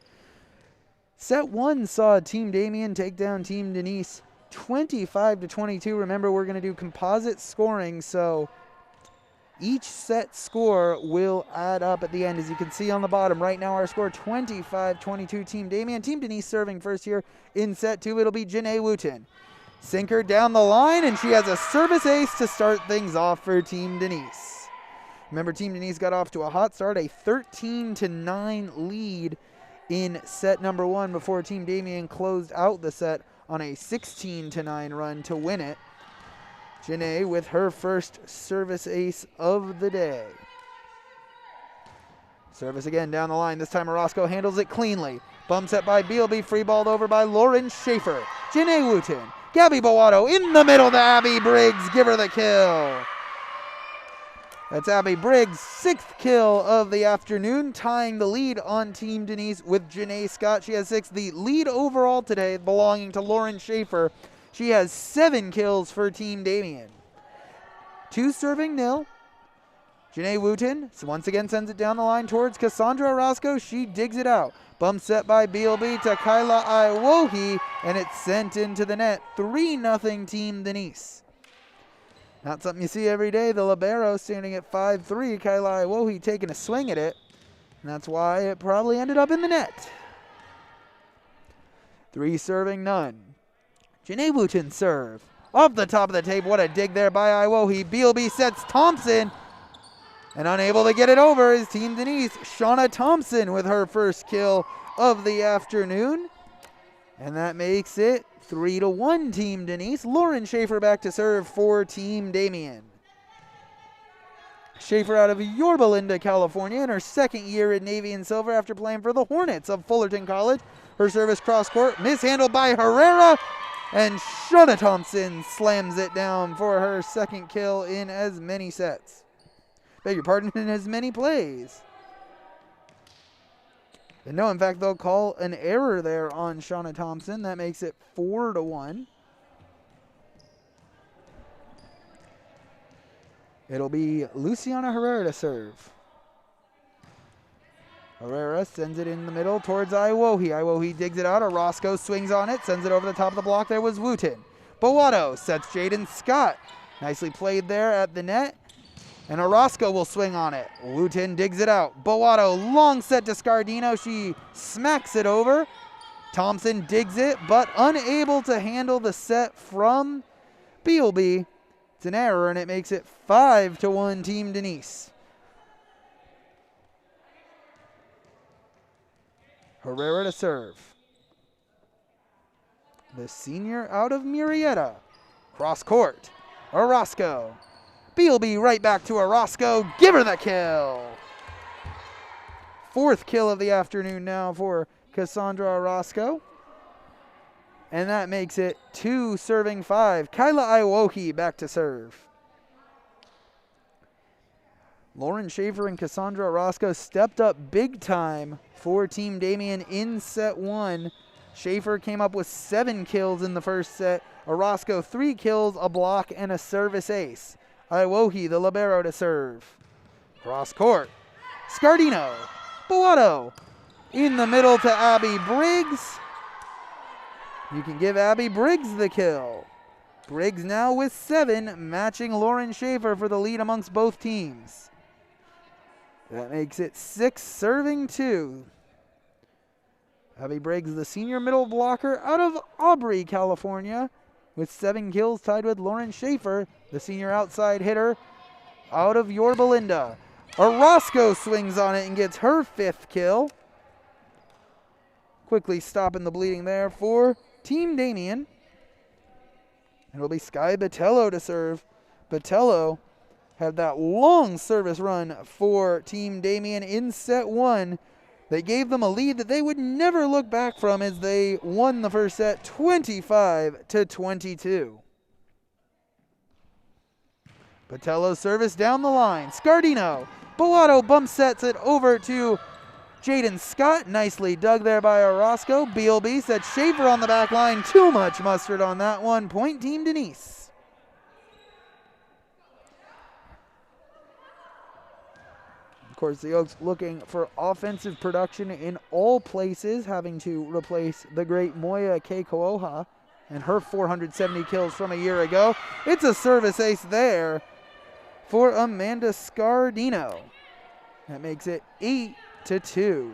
S1: Set 1 saw Team Damien take down Team Denise 25-22. Remember, we're going to do composite scoring, so each set score will add up at the end. As you can see on the bottom right now, our score 25-22 Team Damien. Team Denise serving first here in set 2. It'll be Janae Wooten. Sinker down the line, and she has a service ace to start things off for Team Denise. Remember, Team Denise got off to a hot start, a 13-9 lead in set number 1 before Team Damien closed out the set on a 16-9 run to win it. Janae with her first service ace of the day. Service again down the line. This time Orozco handles it cleanly. Bump set by Bealby, free balled over by Lauren Schaefer. Janae Wooten. Gabby Bowato in the middle to Abby Briggs. Give her the kill. That's Abby Briggs' 6th kill of the afternoon, tying the lead on Team Denise with Janae Scott. She has 6. The lead overall today belonging to Lauren Schaefer. She has 7 kills for Team Damien. 2 serving nil. Janae Wooten once again sends it down the line towards Cassandra Orozco. She digs it out. Bump set by BLB to Kyla Iwohi, and it's sent into the net. 3-0 Team Denise. Not something you see every day. The libero standing at 5'3", Kyla Iwohi taking a swing at it, and that's why it probably ended up in the net. 3 serving none. Janae Wooten serve. Off the top of the tape, what a dig there by Iwohi. BLB sets Thompson, and unable to get it over is Team Denise. Shauna Thompson with her first kill of the afternoon. And that makes it 3-1 Team Denise. Lauren Schaefer back to serve for Team Damien. Schaefer out of Yorba Linda, California, in her 2nd year in Navy and Silver after playing for the Hornets of Fullerton College. Her service cross court, mishandled by Herrera, and Shauna Thompson slams it down for her 2nd kill in as many sets. Beg your pardon, in as many plays. And no, in fact, they'll call an error there on Shauna Thompson. That makes it 4-1. It'll be Luciana Herrera to serve. Herrera sends it in the middle towards Iwohi. Iwohi digs it out. Orozco swings on it, sends it over the top of the block. There was Wooten. Bowato sets Jaden Scott. Nicely played there at the net. And Orozco will swing on it. Wooten digs it out. Bowato, long set to Scardino. She smacks it over. Thompson digs it, but unable to handle the set from Bealby. It's an error, and it makes it 5-1 Team Denise. Herrera to serve. The senior out of Murrieta. Cross court. Orozco. Bealby right back to Orozco. Give her the kill. 4th kill of the afternoon now for Cassandra Orozco. And that makes it 2 serving 5. Kyla Iwohi back to serve. Lauren Schaefer and Cassandra Orozco stepped up big time for Team Damien in set 1. Schaefer came up with 7 kills in the first set. Orozco 3 kills, a block, and a service ace. Iwohi, the libero, to serve. Cross court. Scardino. Bowato. In the middle to Abby Briggs. You can give Abby Briggs the kill. Briggs now with 7, matching Lauren Schaefer for the lead amongst both teams. That makes it 6 serving 2. Abby Briggs, the senior middle blocker out of Aubrey, California, with 7 kills, tied with Lauren Schaefer, the senior outside hitter out of Yorba Linda. Orozco swings on it and gets her 5th kill. Quickly stopping the bleeding there for Team Damien. It'll be Sky Botello to serve. Botello had that long service run for Team Damien in set 1. They gave them a lead that they would never look back from as they won the first set 25-22. Botello's service down the line. Scardino. Bowato bump sets it over to Jaden Scott. Nicely dug there by Orozco. Bealby set Schaefer on the back line. Too much mustard on that one. Point Team Denise. course, the Oaks looking for offensive production in all places, having to replace the great Moya Keikoha and her 470 kills from a year ago. It's a service ace there for Amanda Scardino. That makes it 8-2.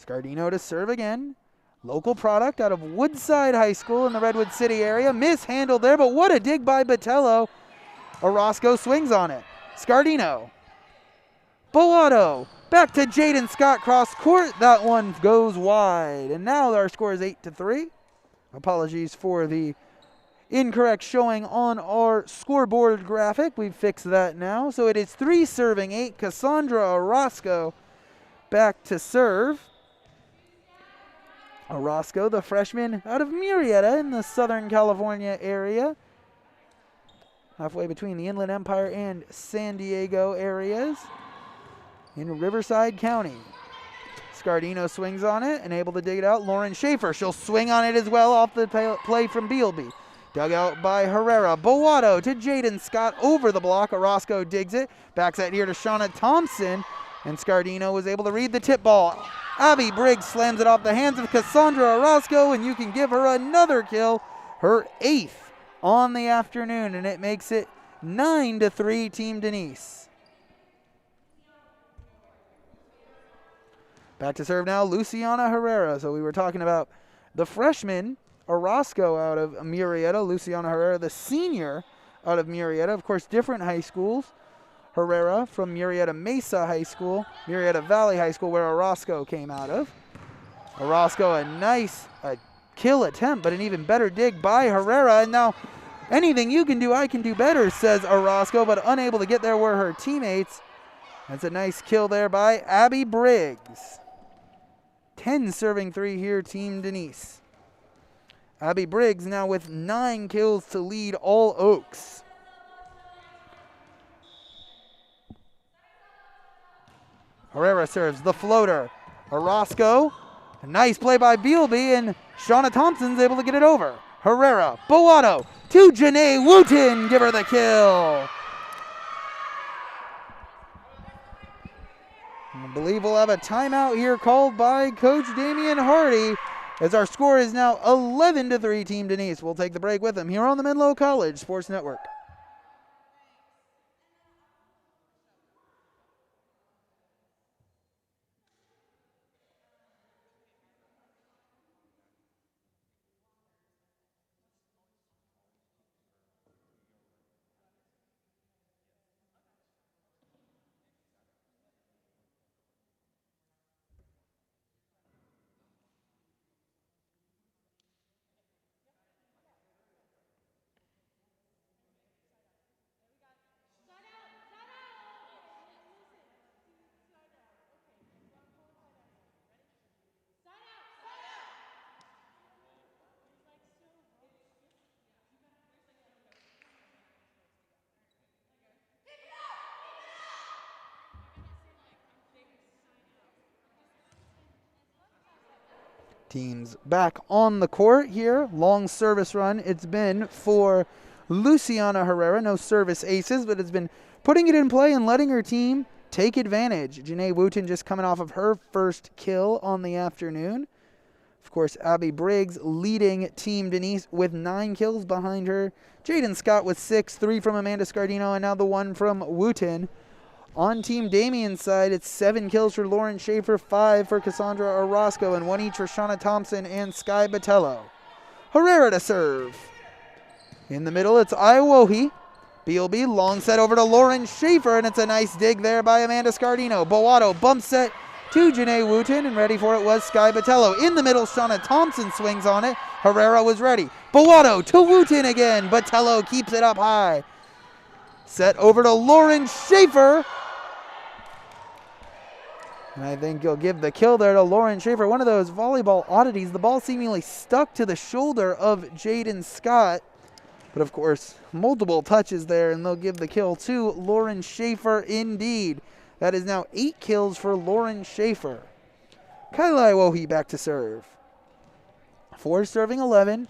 S1: Scardino to serve again. Local product out of Woodside High School in the Redwood City area. Mishandled there, but what a dig by Botello. Orozco swings on it. Scardino. Bellato. Back to Jaden Scott cross court. That one goes wide. And now our score is 8-3. Apologies for the incorrect showing on our scoreboard graphic. We've fixed that now. So it is 3 serving 8. Cassandra Orozco back to serve. Orozco, the freshman out of Murrieta in the Southern California area. Halfway between the Inland Empire and San Diego areas in Riverside County. Scardino swings on it and able to dig it out. Lauren Schaefer, she'll swing on it as well off the play from Bealby. Dug out by Herrera. Bowato to Jaden Scott over the block. Orozco digs it. Backs that here to Shauna Thompson. And Scardino was able to read the tip ball. Abby Briggs slams it off the hands of Cassandra Orozco, and you can give her another kill, her 8th on the afternoon, and it makes it 9-3 Team Denise. Back to serve now, Luciana Herrera. So we were talking about the freshman, Orozco out of Murrieta, Luciana Herrera, the senior out of Murrieta. Of course, different high schools. Herrera from Murrieta Mesa High School, Murrieta Valley High School, where Orozco came out of. Orozco, a nice kill attempt, but an even better dig by Herrera. And now, anything you can do, I can do better, says Orozco, but unable to get there were her teammates. That's a nice kill there by Abby Briggs. 10 serving 3 here, Team Denise. Abby Briggs now with 9 kills to lead all Oaks. Herrera serves the floater. Orozco, a nice play by Bealby, and Shauna Thompson's able to get it over. Herrera, Bowato to Janae Wooten, give her the kill. I believe we'll have a timeout here called by Coach Damian Hardy, as our score is now 11-3 Team Denise. We'll take the break with them here on the Menlo College Sports Network. Teams back on the court here. Long service run it's been for Luciana Herrera. No service aces, but it's been putting it in play and letting her team take advantage. Janae Wooten just coming off of her first kill on the afternoon. Of course, Abby Briggs leading Team Denise with 9 kills behind her. Jaden Scott with 6, 3 from Amanda Scardino, and now the 1 from Wooten. On Team Damian's side, it's 7 kills for Lauren Schaefer, 5 for Cassandra Orozco, and 1 each for Shauna Thompson and Sky Botello. Herrera to serve. In the middle, it's Iowohi. Bealby, long set over to Lauren Schaefer, and it's a nice dig there by Amanda Scardino. Bowato, bump set to Janae Wooten, and ready for it was Sky Botello. In the middle, Shauna Thompson swings on it. Herrera was ready. Bowato to Wooten again. Botello keeps it up high. Set over to Lauren Schaefer. And I think you'll give the kill there to Lauren Schaefer. One of those volleyball oddities. The ball seemingly stuck to the shoulder of Jaden Scott. But of course, multiple touches there, and they'll give the kill to Lauren Schaefer indeed. That is now 8 kills for Lauren Schaefer. Kyla Iwohi back to serve. 4 serving 11.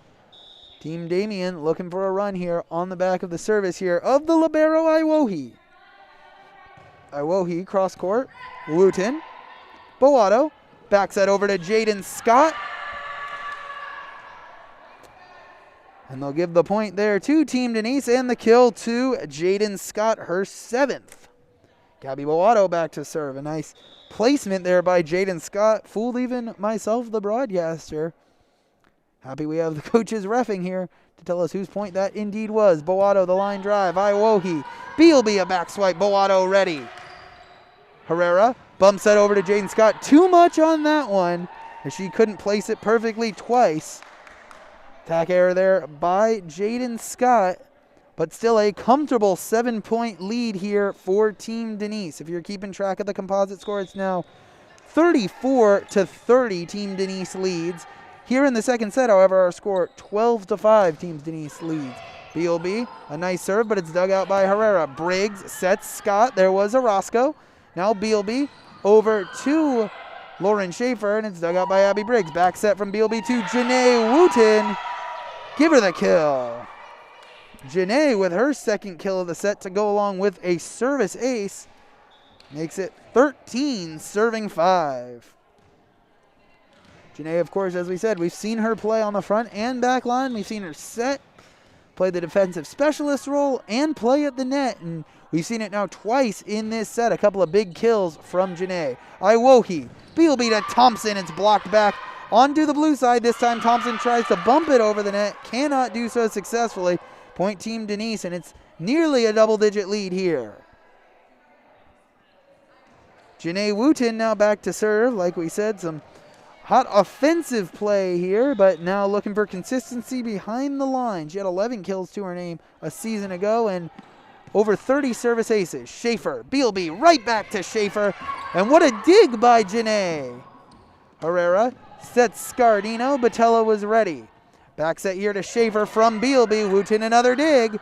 S1: Team Damien looking for a run here on the back of the service here of the libero Iwohi. Iwohi cross court. Wooten. Boato backs that over to Jaden Scott. And they'll give the point there to Team Denise and the kill to Jaden Scott, her 7th. Gabby Boato back to serve. A nice placement there by Jaden Scott. Fooled even myself, the broadcaster. Happy we have the coaches reffing here to tell us whose point that indeed was. Boato, the line drive. Iwohi. Bealby, a back swipe. Boato ready. Herrera bumps that over to Jaden Scott. Too much on that one, as she couldn't place it perfectly twice. Attack error there by Jaden Scott, but still a comfortable 7-point lead here for Team Denise. If you're keeping track of the composite score, it's now 34-30. Team Denise leads. Here in the second set, however, our score 12-5. Team Denise leads. Bealby, a nice serve, but it's dug out by Herrera. Briggs sets Scott. There was Orozco. Now Bealby over to Lauren Schaefer, and it's dug out by Abby Briggs. Back set from Bealby to Janae Wooten. Give her the kill. Janae with her second kill of the set to go along with a service ace. Makes it 13, serving 5. Janae, of course, as we said, we've seen her play on the front and back line. We've seen her set, play the defensive specialist role, and play at the net. And we've seen it now twice in this set. A couple of big kills from Janae. Iwohi. Bealby to Thompson. It's blocked back onto the blue side. This time Thompson tries to bump it over the net. Cannot do so successfully. Point Team Denise, and it's nearly a double-digit lead here. Janae Wooten now back to serve. Like we said, some hot offensive play here, but now looking for consistency behind the line. She had 11 kills to her name a season ago and over 30 service aces. Schaefer, Bealby, right back to Schaefer. And what a dig by Janae. Herrera sets Scardino. Botello was ready. Back set here to Schaefer from Bealby. Wooten another dig.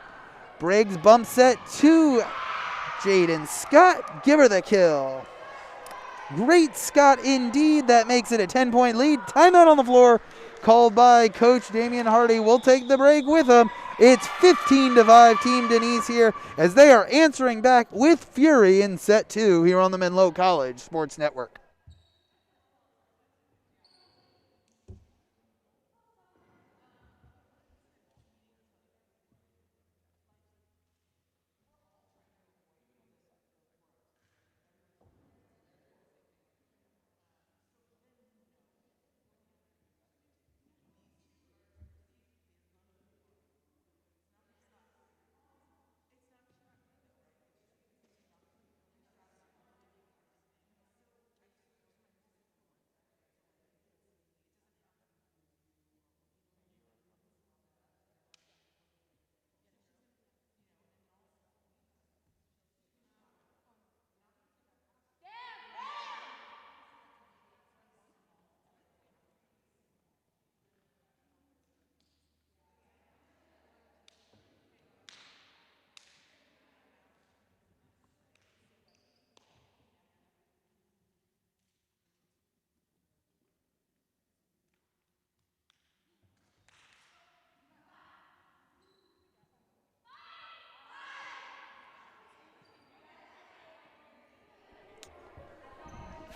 S1: Briggs bump set to Jaden Scott. Give her the kill. Great Scott indeed. That makes it a 10-point lead. Timeout on the floor called by Coach Damian Hardy. We'll take the break with him. It's 15-5 Team Denise here as they are answering back with fury in set 2 here on the Menlo College Sports Network.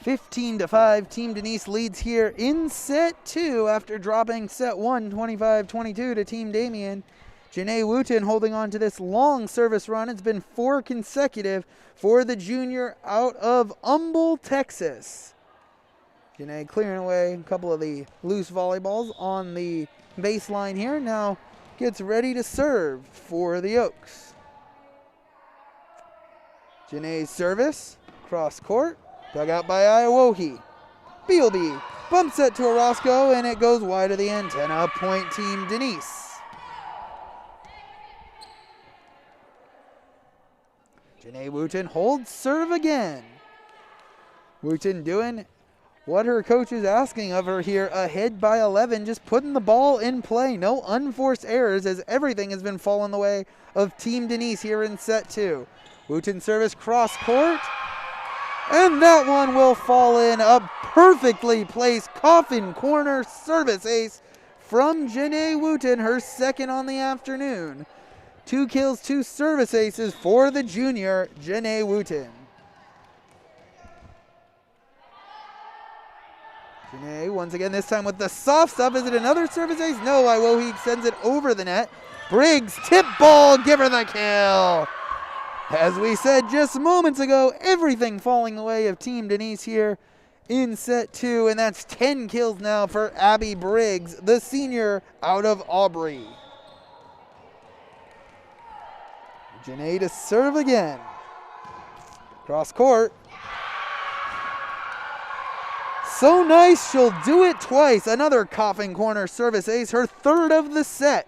S1: (15-5). Team Denise leads here in set 2 after dropping set 1, 25-22 to Team Damien. Janae Wooten holding on to this long service run. It's been 4 consecutive for the junior out of Humble, Texas. Janae clearing away a couple of the loose volleyballs on the baseline here. Now gets ready to serve for the Oaks. Janae's service, cross court. Dug out by Iwohi. Bealby bumps it to Orozco, and it goes wide of the antenna. Point Team Denise. Janae Wooten holds serve again. Wooten doing what her coach is asking of her here, ahead by 11, just putting the ball in play. No unforced errors as everything has been falling the way of Team Denise here in set 2. Wooten service cross court. And that one will fall in. A perfectly placed coffin corner service ace from Janae Wooten, her second on the afternoon. 2 kills, 2 service aces for the junior, Janae Wooten. Janae, once again, this time with the soft stop. Is it another service ace? No, Iwohi sends it over the net. Briggs, tip ball, give her the kill. As we said just moments ago, everything falling the way of Team Denise here in set 2, and that's 10 kills now for Abby Briggs, the senior out of Aubrey. Janae to serve again. Cross court. So nice, she'll do it twice. Another coughing corner service ace, her third of the set.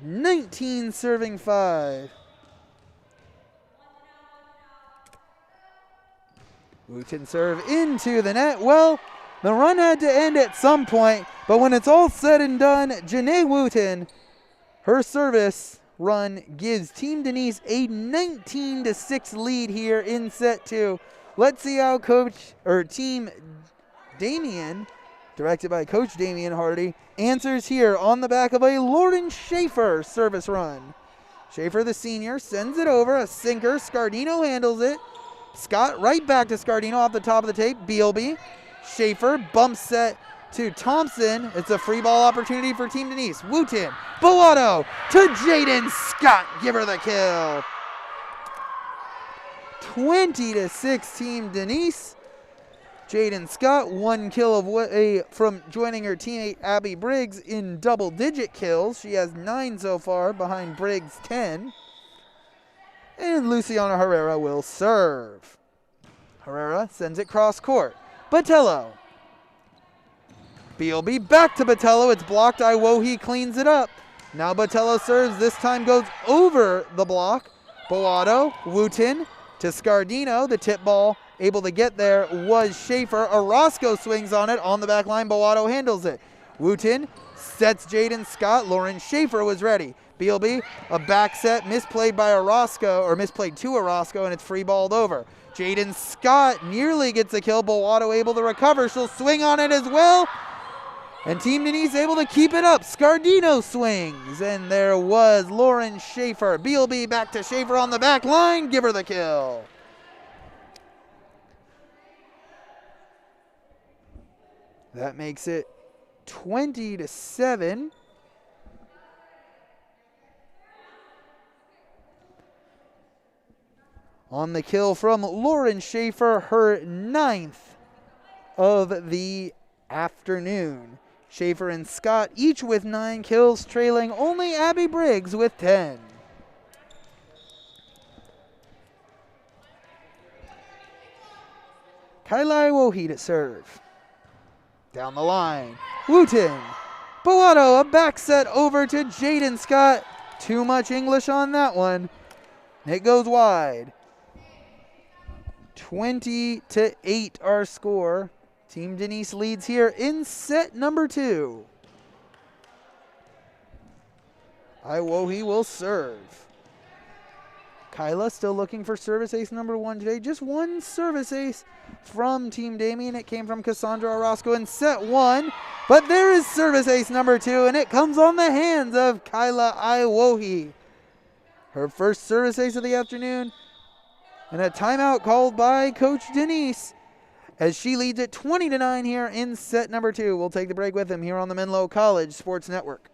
S1: (19 serving 5). Wooten serve into the net. Well, the run had to end at some point, but when it's all said and done, Janae Wooten, her service run gives Team Denise a 19-6 lead here in set 2. Let's see how Team Damien, directed by Coach Damian Hardy, answers here on the back of a Lauren Schaefer service run. Schaefer, the senior, sends it over, a sinker. Scardino handles it. Scott right back to Scardino off the top of the tape. Bealby. Schaefer bump set to Thompson. It's a free ball opportunity for Team Denise. Wooten. Bellato to Jaden Scott. Give her the kill. 20-6 Team Denise. Jaden Scott, 1 kill from joining her teammate Abby Briggs in double-digit kills. She has 9 so far, behind Briggs' 10. And Luciana Herrera will serve. Herrera sends it cross court. Botello. Bealby back to Botello. It's blocked. Iwohi cleans it up. Now Botello serves. This time goes over the block. Bellato, Wooten to Scardino. The tip ball able to get there was Schaefer. Orozco swings on it on the back line. Bellato handles it. Wooten sets Jaden Scott. Lauren Schaefer was ready. Bealby, a back set misplayed by Orozco, or misplayed to Orozco, and it's free balled over. Jaden Scott nearly gets a kill. Bellato able to recover. She'll swing on it as well. And Team Denise able to keep it up. Scardino swings, and there was Lauren Schaefer. Bealby back to Schaefer on the back line. Give her the kill. That makes it 20-7. On the kill from Lauren Schaefer, her 9th of the afternoon. Schaefer and Scott each with 9 kills, trailing only Abby Briggs with 10. Kyla Iwohi to serve. Down the line. Wooten. Bellato, a back set over to Jaden Scott. Too much English on that one. It goes wide. 20-8 our score. Team Denise leads here in set number 2. Iwohi will serve. Kyla still looking for service ace number 1 today. Just one service ace from Team Damien. It came from Cassandra Orozco in set 1. But there is service ace number 2, and it comes on the hands of Kyla Iwohi. Her first service ace of the afternoon. And a timeout called by Coach Denise as she leads it 20-9 here in set number 2. We'll take the break with him here on the Menlo College Sports Network.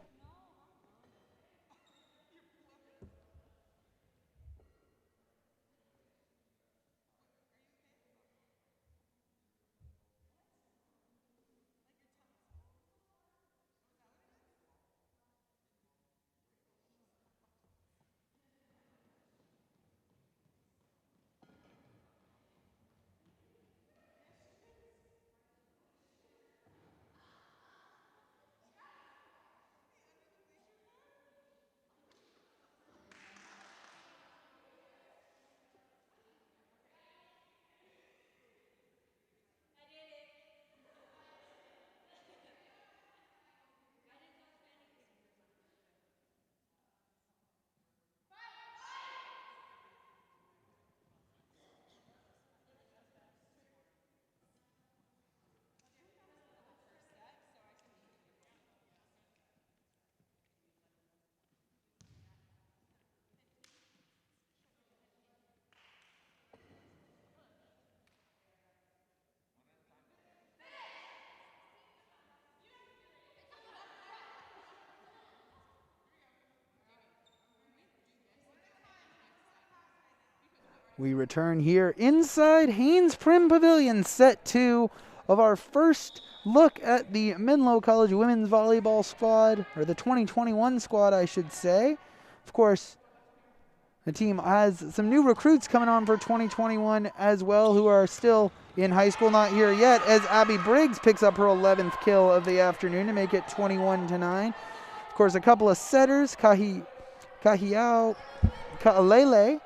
S1: We return here inside Haynes Prim Pavilion, set 2 of our first look at the Menlo College women's volleyball squad, or the 2021 squad, I should say. Of course, the team has some new recruits coming on for 2021 as well, who are still in high school, not here yet, as Abby Briggs picks up her 11th kill of the afternoon to make it 21-9. Of course, a couple of setters, Kahiao Ka'alele,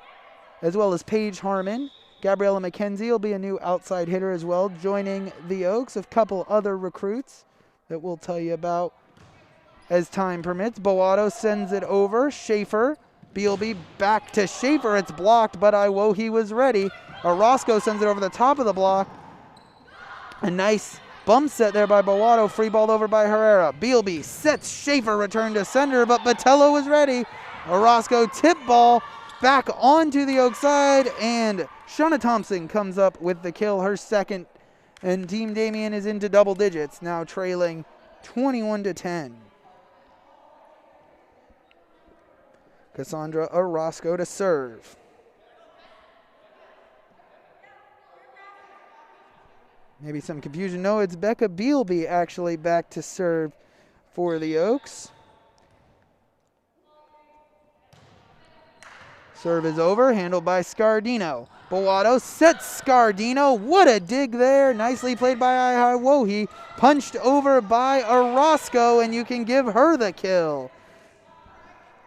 S1: as well as Paige Harmon. Gabriella McKenzie will be a new outside hitter as well, joining the Oaks. A couple other recruits that we'll tell you about as time permits. Boato sends it over. Schaefer, Bealby back to Schaefer. It's blocked, but Iwohi was ready. Orozco sends it over the top of the block. A nice bump set there by Boato. Free balled over by Herrera. Bealby sets Schaefer, return to sender, but Botello was ready. Orozco tip ball back onto the Oak side, and Shauna Thompson comes up with the kill, her second, and Team Damien is into double digits, now trailing 21-10. Cassandra Orozco to serve. Maybe some confusion. No, it's Becca Bealby actually back to serve for the Oaks. Serve is over, handled by Scardino. Boato sets Scardino. What a dig there. Nicely played by Iwohi. Punched over by Orozco, and you can give her the kill.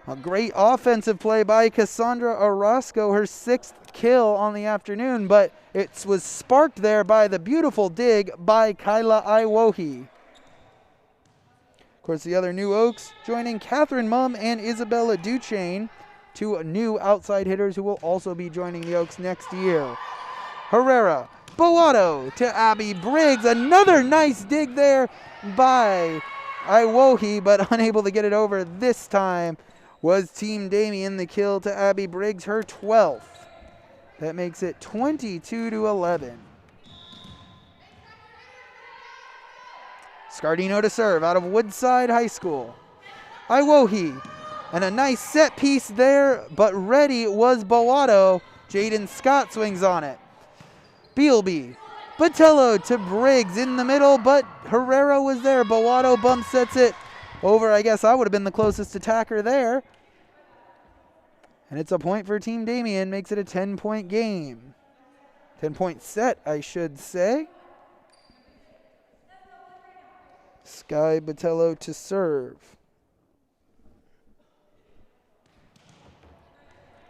S1: A great offensive play by Cassandra Orozco, her 6th kill on the afternoon, but it was sparked there by the beautiful dig by Kyla Iwohi. Of course, the other new Oaks joining Catherine Mumm and Isabella Duchesne, 2 new outside hitters who will also be joining the Oaks next year. Herrera, Boato to Abby Briggs. Another nice dig there by Iwohi, but unable to get it over this time was Team Damien. The kill to Abby Briggs, her 12th. That makes it 22-11. Scardino to serve out of Woodside High School. Iwohi. And a nice set piece there, but ready was Boato. Jaden Scott swings on it. Bealby. Botello to Briggs in the middle, but Herrera was there. Boato bump sets it over. I guess I would have been the closest attacker there. And it's a point for Team Damien. Makes it a 10-point game. 10-point set, I should say. Sky Botello to serve.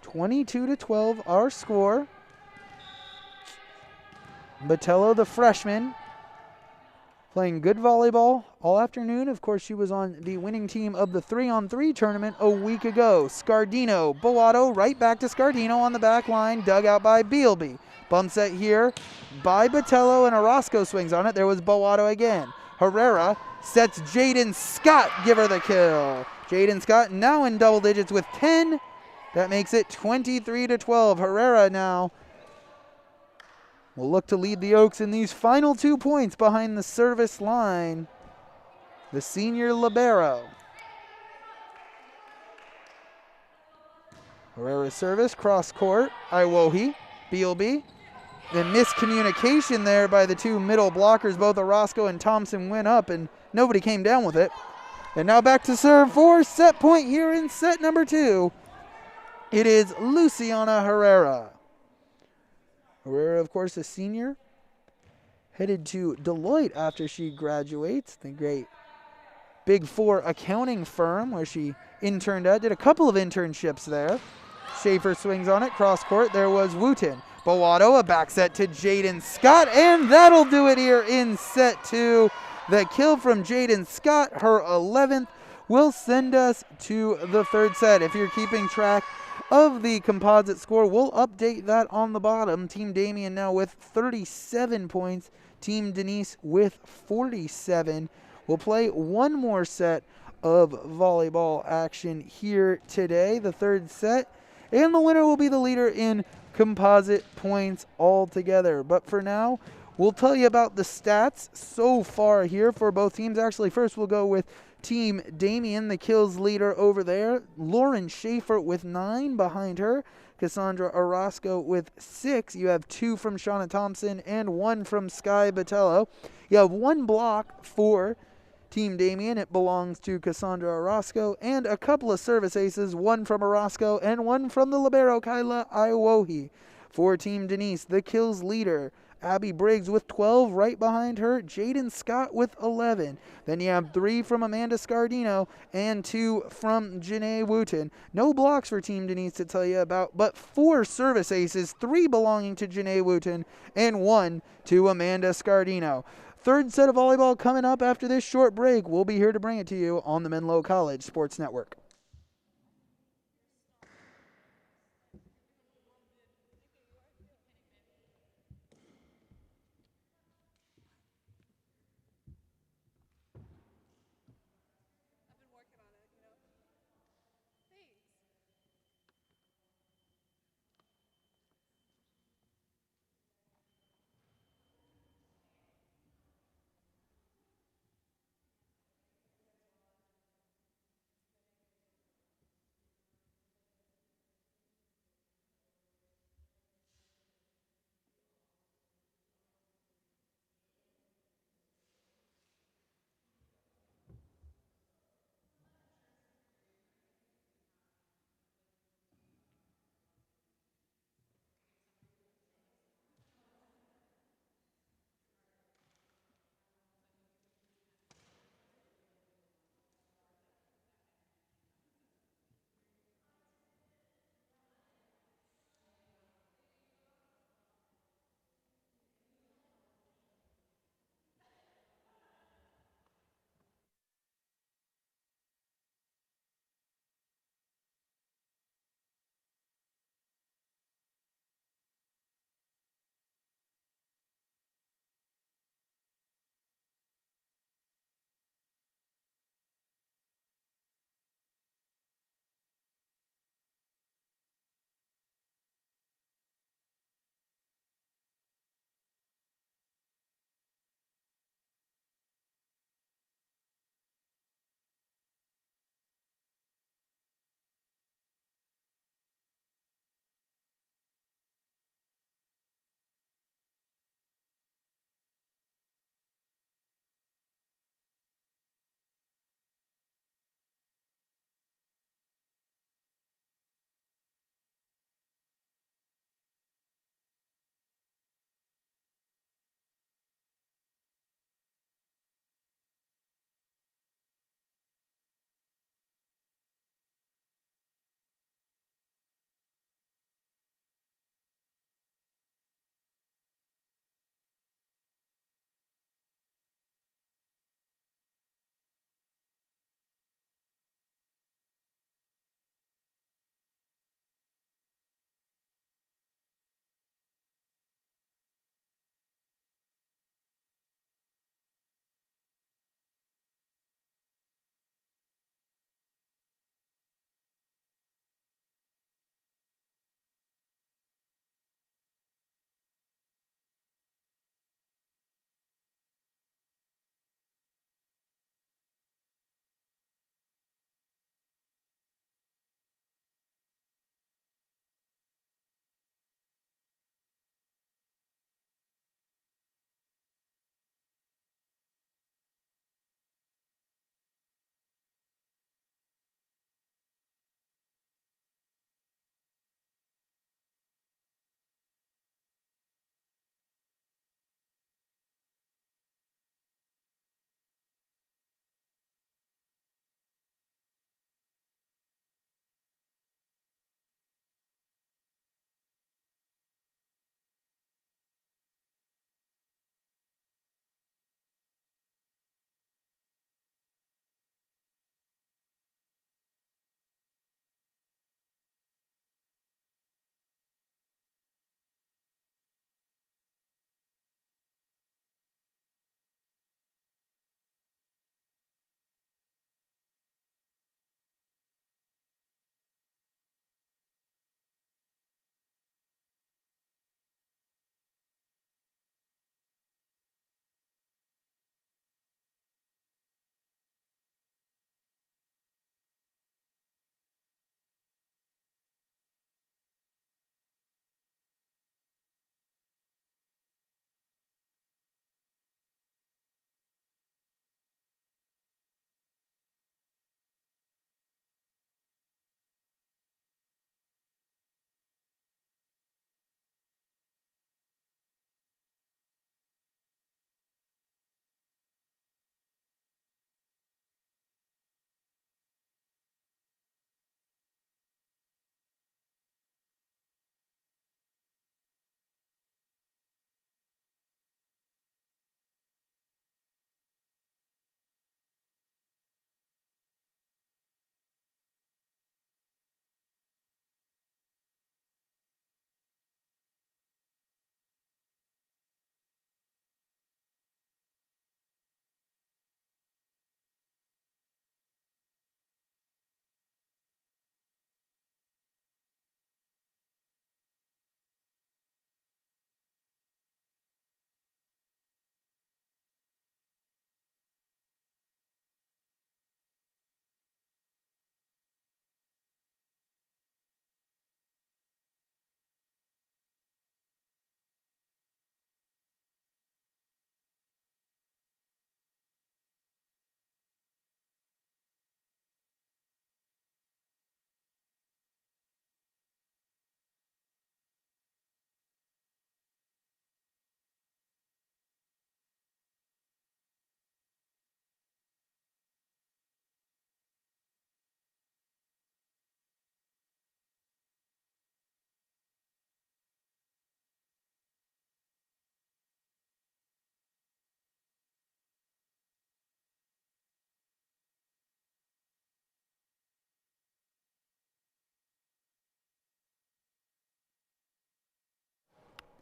S1: 22-12, our score. Botello, the freshman, playing good volleyball all afternoon. Of course, she was on the winning team of the 3-on-3 tournament a week ago. Scardino, Boato, right back to Scardino on the back line, dug out by Bealby. Bump set here by Botello, and Orozco swings on it. There was Boato again. Herrera sets Jaden Scott, give her the kill. Jaden Scott now in double digits with 10. That makes it 23-12. Herrera now will look to lead the Oaks in these final 2 points behind the service line. The senior libero. Herrera service, cross court. Iwohi, Bealby. The miscommunication there by the 2 middle blockers. Both Orozco and Thompson went up and nobody came down with it. And now back to serve for set point here in set number 2. It is Luciana Herrera. Herrera, of course, a senior, headed to Deloitte after she graduates, the great Big Four accounting firm where she interned at, did a couple of internships there. Schaefer swings on it, cross court, there was Wooten. Boato, a back set to Jaden Scott, and that'll do it here in set 2. The kill from Jaden Scott, her 11th, will send us to the 3rd set. If you're keeping track of the composite score, we'll update that on the bottom. Team Damien now with 37 points. Team Denise with 47. We'll play one more set of volleyball action here today, the 3rd set. And the winner will be the leader in composite points altogether. But for now, we'll tell you about the stats so far here for both teams. Actually, first we'll go with Team Damien, the kills leader over there. Lauren Schaefer with 9 behind her. Cassandra Orozco with 6. You have 2 from Shauna Thompson and 1 from Sky Botello. You have 1 block for Team Damien. It belongs to Cassandra Orozco, and a couple of service aces, 1 from Orozco and 1 from the libero Kyla Iwohi. For Team Denise, the kills leader, Abby Briggs with 12. Right behind her, Jaden Scott with 11. Then you have 3 from Amanda Scardino and 2 from Janae Wooten. No blocks for Team Denise to tell you about, but 4 service aces, 3 belonging to Janae Wooten and 1 to Amanda Scardino. Third set of volleyball coming up after this short break. We'll be here to bring it to you on the Menlo College Sports Network.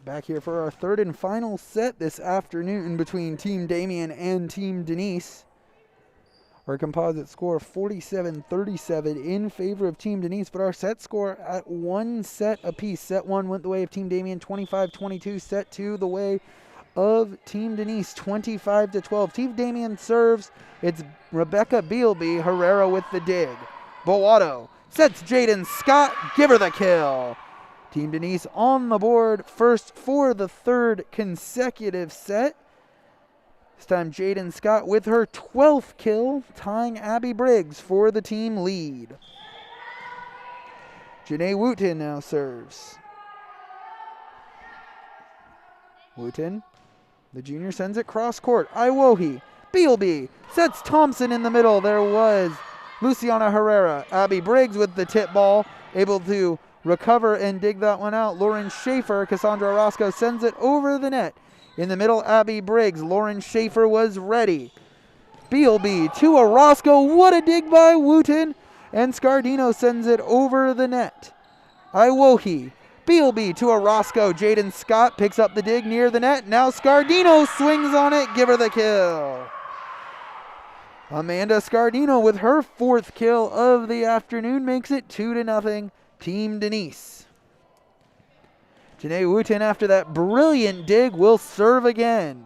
S1: Back here for our third and final set this afternoon between Team Damien and Team Denise. Our composite score 47-37 in favor of Team Denise, but our set score at 1 set apiece. Set 1 went the way of Team Damien, 25-22. Set 2 the way of Team Denise, 25-12. Team Damien serves. It's Rebecca Bealby. Herrera with the dig. Boato sets Jaden Scott. Give her the kill. Team Denise on the board first for the third consecutive set. This time Jaden Scott with her 12th kill, tying Abby Briggs for the team lead. Janae Wooten now serves. Wooten, the junior, sends it cross court. Iwohi, Bealby sets Thompson in the middle. There was Luciana Herrera. Abby Briggs with the tip ball, able to recover and dig that one out. Lauren Schaefer, Cassandra Orozco sends it over the net. In the middle, Abby Briggs. Lauren Schaefer was ready. Bealby to Orozco. What a dig by Wooten. And Scardino sends it over the net. Iwohi, Bealby to Orozco. Jaden Scott picks up the dig near the net. Now Scardino swings on it. Give her the kill. Amanda Scardino with her 4th kill of the afternoon makes it 2-0. Team Denise. Janae Wooten, after that brilliant dig, will serve again.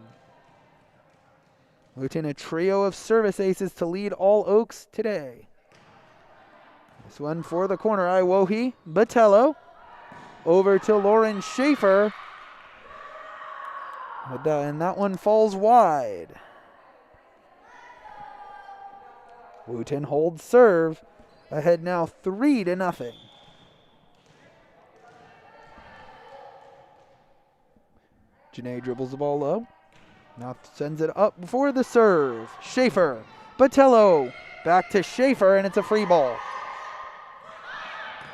S1: Wooten, a trio of service aces to lead all Oaks today. This one for the corner. Iwohi, Botello. Over to Lauren Schaefer. And that one falls wide. Wooten holds serve. Ahead now 3-0. Janae dribbles the ball low. Now sends it up for the serve. Schaefer. Botello. Back to Schaefer, and it's a free ball.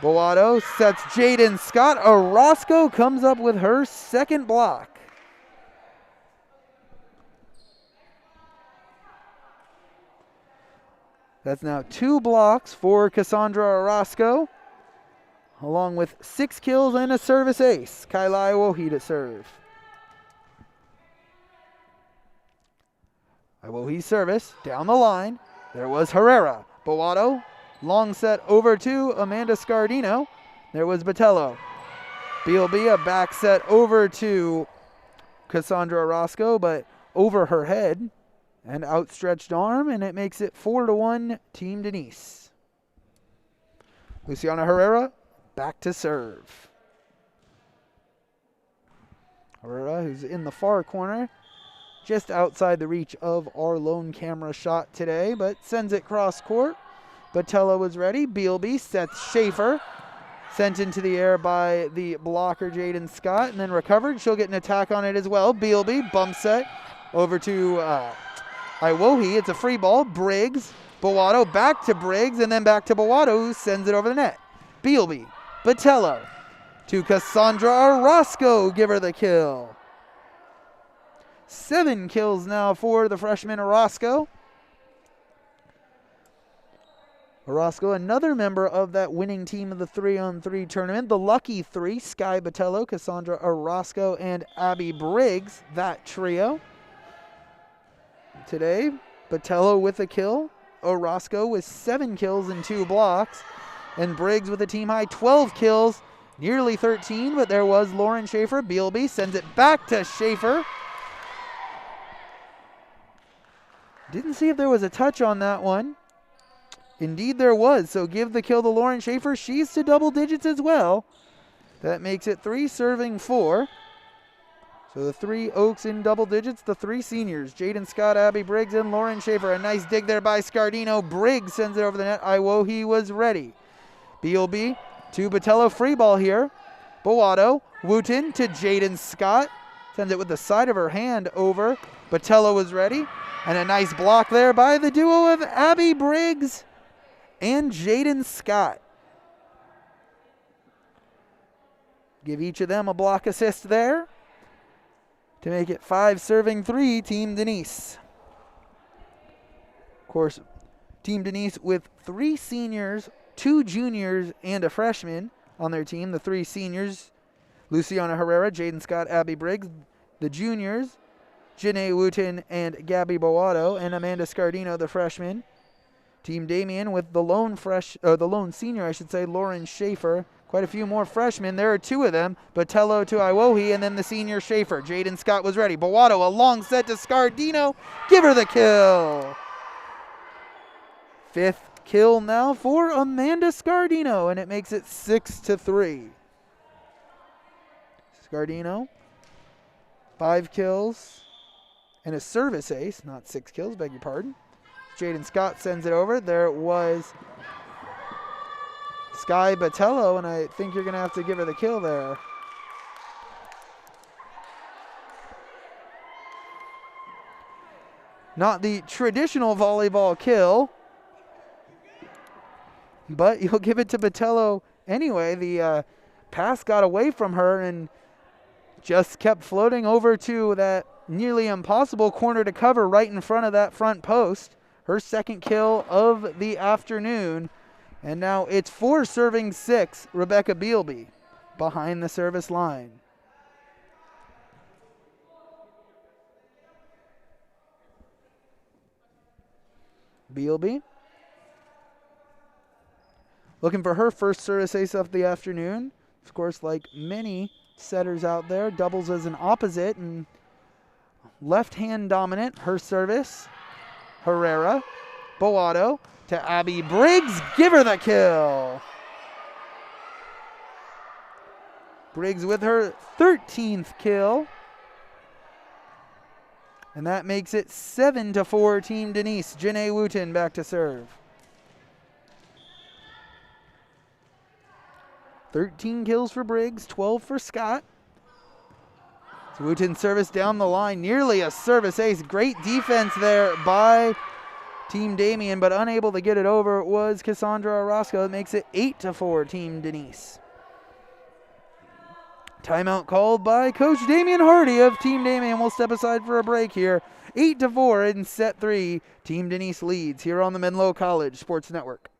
S1: Boato sets Jaden Scott. Orozco comes up with her 2nd block. That's now 2 blocks for Cassandra Orozco, along with 6 kills and a service ace. Kyla Iwohi to serve. Iwohi service down the line. There was Herrera. Boato, long set over to Amanda Scardino. There was Botello. Bealby, a back set over to Cassandra Orozco, but over her head. And outstretched arm, and it makes it 4-1 Team Denise. Luciana Herrera back to serve. Herrera, who's in the far corner, just outside the reach of our lone camera shot today, but sends it cross court. Botello was ready. Bealby sets Schaefer. Sent into the air by the blocker Jaden Scott, and then recovered. She'll get an attack on it as well. Bealby, bump set over to Iwohi. It's a free ball. Briggs, Boato, back to Briggs, and then back to Boato, who sends it over the net. Bealby, Botello to Cassandra Orozco. Give her the kill. 7 kills now for the freshman Orozco. Orozco, another member of that winning team of the 3-on-3 tournament. The lucky 3, Sky Botello, Cassandra Orozco, and Abby Briggs, that trio. Today, Botello with a kill, Orozco with 7 kills and 2 blocks, and Briggs with a team high 12 kills, nearly 13, but there was Lauren Schaefer. Bealby sends it back to Schaefer. Didn't see if there was a touch on that one. Indeed there was, so give the kill to Lauren Schaefer. She's to double digits as well. That makes it 3 serving 4. So the 3 Oaks in double digits, the 3 seniors, Jaden Scott, Abby Briggs, and Lauren Schaefer. A nice dig there by Scardino. Briggs sends it over the net. Iwohi was ready. Bealby to Botello, free ball here. Boato, Wooten to Jaden Scott. Sends it with the side of her hand over. Botello was ready. And a nice block there by the duo of Abby Briggs and Jaden Scott. Give each of them a block assist there to make it 5 serving 3, Team Denise. Of course, Team Denise with 3 seniors, 2 juniors, and a freshman on their team. The 3 seniors, Luciana Herrera, Jaden Scott, Abby Briggs. The juniors, Janae Wooten and Gabby Boato, and Amanda Scardino, the freshman. Team Damien with the lone senior, Lauren Schaefer. Quite a few more freshmen. There are two of them. Botello to Iwohi, and then the senior Schaefer. Jaden Scott was ready. Boato, a long set to Scardino. Give her the kill. 5th kill now for Amanda Scardino, and it makes it 6-3. Scardino, 5 kills and a service ace, not 6 kills, beg your pardon. Jaden Scott sends it over. There was Sky Botello, and I think you're going to have to give her the kill there. Not the traditional volleyball kill, but you'll give it to Botello anyway. The pass got away from her and just kept floating over to that nearly impossible corner to cover right in front of that front post. Her 2nd kill of the afternoon. And now it's 4 serving 6, Rebecca Bealby behind the service line. Bealby looking for her first service ace of the afternoon. Of course, like many setters out there, doubles as an opposite and left-hand dominant. Her service, Herrera, Boato to Abby Briggs. Give her the kill. Briggs with her 13th kill. And that makes it 7-4 Team Denise. Janae Wooten back to serve. 13 kills for Briggs, 12 for Scott. Wooten service down the line, nearly a service ace. Great defense there by Team Damien, but unable to get it over was Cassandra Orozco. It makes it 8-4 Team Denise. Timeout called by Coach Damian Hardy of Team Damien. We'll step aside for a break here. 8-4 in set 3. Team Denise leads here on the Menlo College Sports Network.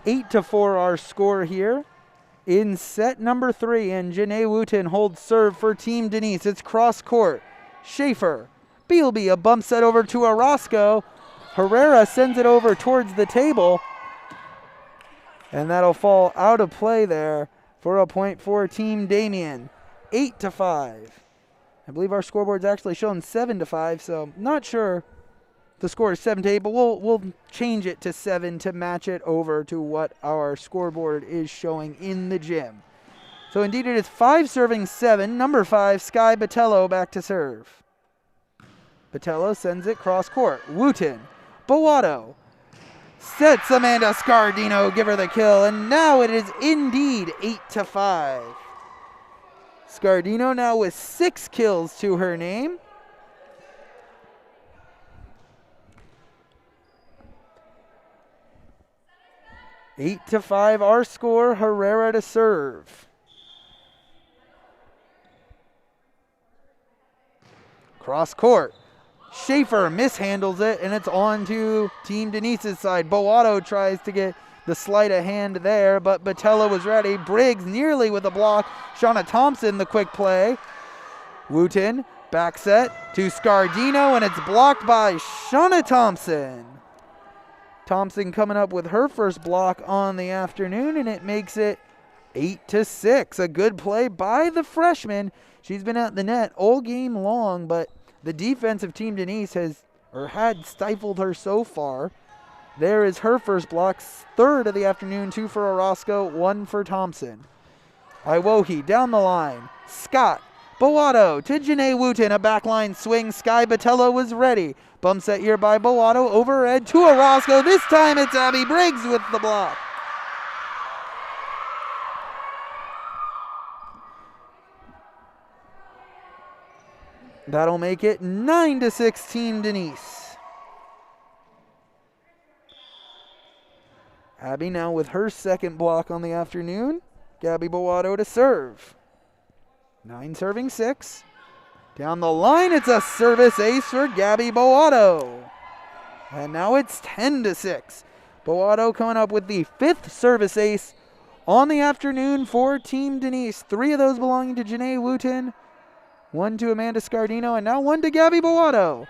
S1: Eight to 4 our score here in set number 3, and Janae Wooten holds serve for Team Denise. It's cross court. Schaefer, Bealby, a bump set over to Orozco. Herrera sends it over towards the table, and that'll fall out of play there for a point for Team Damien. 8-5. I believe our scoreboard's actually showing 7-5, so not sure. The score is 7-8, but we'll change it to 7 to match it over to what our scoreboard is showing in the gym. So indeed it is 5 serving 7. Number 5, Sky Botello back to serve. Botello sends it cross court. Wooten, Boato, sets Amanda Scardino, give her the kill, and now it is indeed 8-5. Scardino now with 6 kills to her name. Eight to 5 our score. Herrera to serve. Cross court. Schaefer mishandles it, and it's on to Team Denise's side. Boato tries to get the sleight of hand there, but Botello was ready. Briggs nearly with a block. Shauna Thompson, the quick play. Wooten, back set to Scardino, and it's blocked by Shauna Thompson. Thompson coming up with her first block on the afternoon, and it makes it 8-6. A good play by the freshman. She's been at the net all game long, but the defense of Team Denise had stifled her so far. There is her first block, third of the afternoon, 2 for Orozco, 1 for Thompson. Iwohi down the line. Scott, Boato to Janae Wooten, a backline swing. Sky Botello was ready. Bump set here by Boato, overhead to Orozco. This time it's Abby Briggs with the block. That'll make it 9-6 Team Denise. Abby now with her second block on the afternoon. Gabby Boato to serve. 9 serving 6. Down the line, it's a service ace for Gabby Boato. And now it's 10-6. Boato coming up with the 5th service ace on the afternoon for Team Denise. 3 of those belonging to Janae Wooten. 1 to Amanda Scardino, and now 1 to Gabby Boato.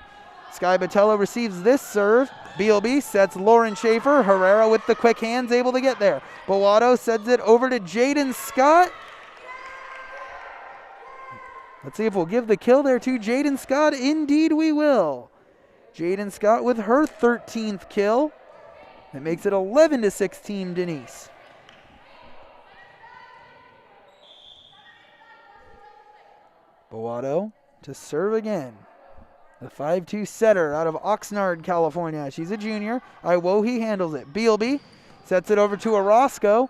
S1: Sky Botello receives this serve. Bealby sets Lauren Schaefer. Herrera with the quick hands, able to get there. Boato sends it over to Jaden Scott. Let's see if we'll give the kill there to Jaden Scott. Indeed we will. Jaden Scott with her 13th kill. That makes it 11-6 Team Denise. Boato to serve again. The 5-2 setter out of Oxnard, California. She's a junior. Iwohi handles it. Bealby sets it over to Orozco.